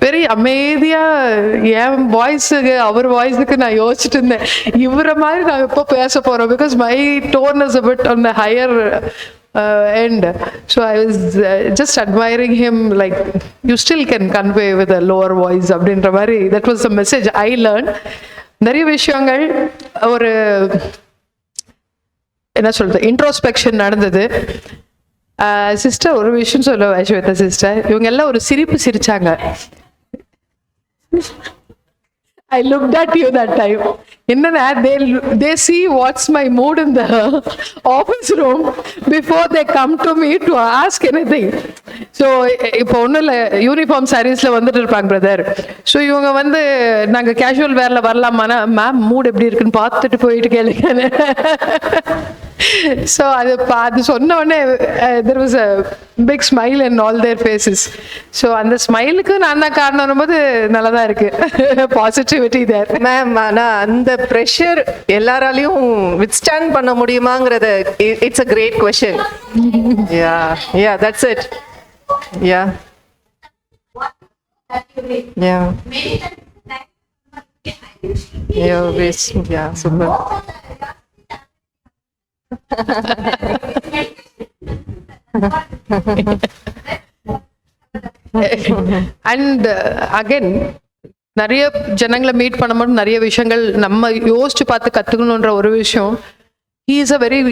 வெரி அமைதியாக என் வாய்ஸுக்கு அவர் வாய்ஸுக்கு நான் யோசிச்சுட்டு இருந்தேன், இவரை மாதிரி நான் எப்போ பேச போகிறோம், because my tone is a bit on the higher end. So I was just admiring him, like you still can convey with a lower voice abdindra mari. That was the message I learned. நிறைய விஷயங்கள் ஒரு என்ன சொல்றது introspection நடந்தது. Sister ஒரு விஷயம் சொல்ல Shweta sister, இவங்க எல்லாம் ஒரு சிரிப்பு சிரிச்சாங்க. I looked at you that time. என்னன்னா they see what's my mood in the office room before they come to me to ask anything. So இப்போ ஒன்றும் இல்லை, யூனிஃபார்ம் சாரீஸ்ல வந்துட்டு இருப்பாங்க பிரதர். ஸோ இவங்க வந்து நாங்கள் கேஷுவல் வேர்ல வரலாமான்னா மேம் மூட் எப்படி இருக்குன்னு பார்த்துட்டு போயிட்டு கேளுங்க. ஸோ அது சொன்ன உடனே there was a big smile in all their faces. So அந்த ஸ்மைலுக்கு நான் தான் காரணம் போது நல்லா தான் இருக்கு. பாசிட்டிவிட்டி தேர். மேம் ஆனால் அந்த ப்ரெஷர் எல்லாராலையும் வித்ஸ்டாண்ட் பண்ண முடியுமாங்கிறது it's a great question. Yeah that's it. Yeah. Yeah. Yeah, super. And again, நிறைய ஜனங்களை மீட் பண்ணும்போது நிறைய விஷயங்கள் நம்ம யோசிச்சு பார்த்து கத்துக்கணுன்ற ஒரு விஷயம். He is a very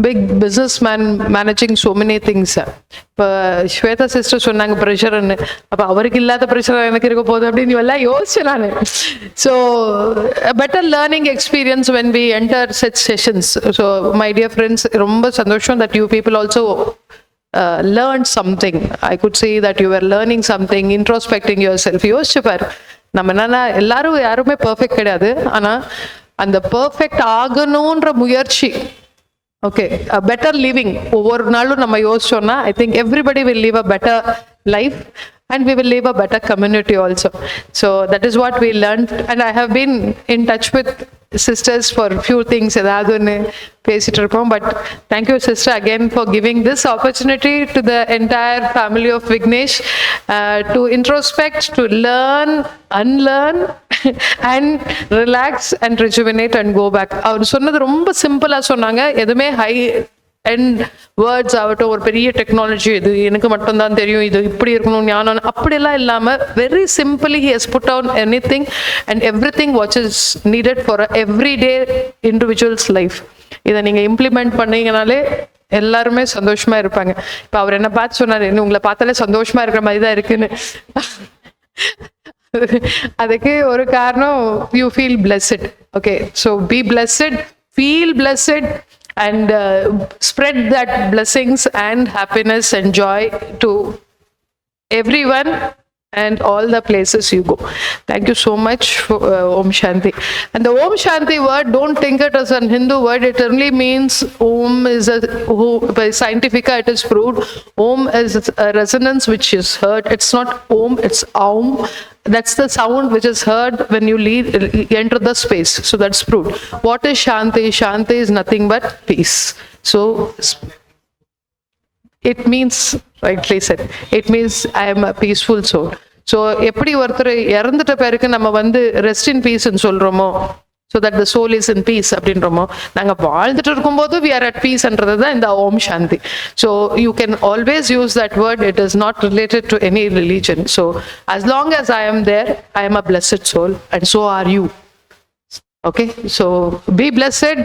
big businessman managing so many things. இப்போ ஸ்வேதா சிஸ்டர் சொன்னாங்க ப்ரெஷர்னு, அப்போ அவருக்கு இல்லாத ப்ரெஷர் எனக்கு இருக்க போகுது அப்படின்னு எல்லாம் யோசிச்சேன் நான். So better learning experience when we enter such sessions. So my dear friends, ரொம்ப சந்தோஷம் that you people also learned something. I could say that you were learning something, introspecting yourself. யோசிச்சு பாரு, நம்ம என்னன்னா யாருமே பர்ஃபெக்ட் கிடையாது, ஆனா அந்த பர்ஃபெக்ட் ஆகணுன்ற முயற்சி. ஓகே, பெட்டர் லிவிங் ஒவ்வொரு நாளும் நம்ம யோசிச்சோம்னா I think everybody will live a better life and we will live a better community also. So that is what we learned, and I have been in touch with sisters for few things ஏதாவது ஒன்று பேசிட்டு இருப்போம். But thank you sister again for giving this opportunity to the entire family of Vignesh to introspect, to learn, unlearn and relax and rejuvenate and go back. அவர் சொன்னது ரொம்ப சிம்பிளா சொன்னாங்க, எதுவுமே high and words ஆகட்டும், ஒரு பெரிய டெக்னாலஜி இது எனக்கு மட்டும்தான் தெரியும், இது இப்படி இருக்கணும் ஞானம் அப்படியெல்லாம் இல்லாமல் very simply he has put down anything and everything what is needed for everyday individuals life. இதை நீங்கள் இம்ப்ளிமெண்ட் பண்ணீங்கனாலே எல்லாருமே சந்தோஷமா இருப்பாங்க. இப்போ அவர் என்ன பார்த்து சொன்னார், உங்களை பார்த்தாலே சந்தோஷமா இருக்கிற மாதிரி தான் இருக்குன்னு. அதுக்கு ஒரு காரணம் you feel blessed. Okay, so B blessed, feel blessed and spread that blessings and happiness and joy to everyone and all the places you go. Thank you so much for Om Shanti. And the Om Shanti word, don't think it as a Hindu word. It only means Om is by scientifica it is proved. Om is a resonance which is heard. It's not Om, it's Aum. That's the sound which is heard when you enter the space. So that's proved. What is Shanti? Shanti is nothing but peace. So it means, rightly said, it means I am a peaceful soul. So எப்படி ஒருத்தர் இறந்துட்ட பிறகு நம்ம வந்து rest in பீஸ்ன்னு சொல்றோமோ, so that the soul is in peace அப்படின்றோமோ, நாங்கள் வாழ்ந்துட்டு இருக்கும்போது we are at peace என்றது தான் இந்த ஓம் சாந்தி. So you can always use that word. It is not related to any religion. So as long as I am there, I am a blessed soul and so are you. Okay, so be blessed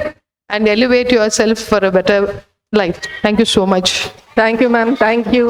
and elevate yourself for a better life. Thank you so much. Thank you, ma'am. Thank you.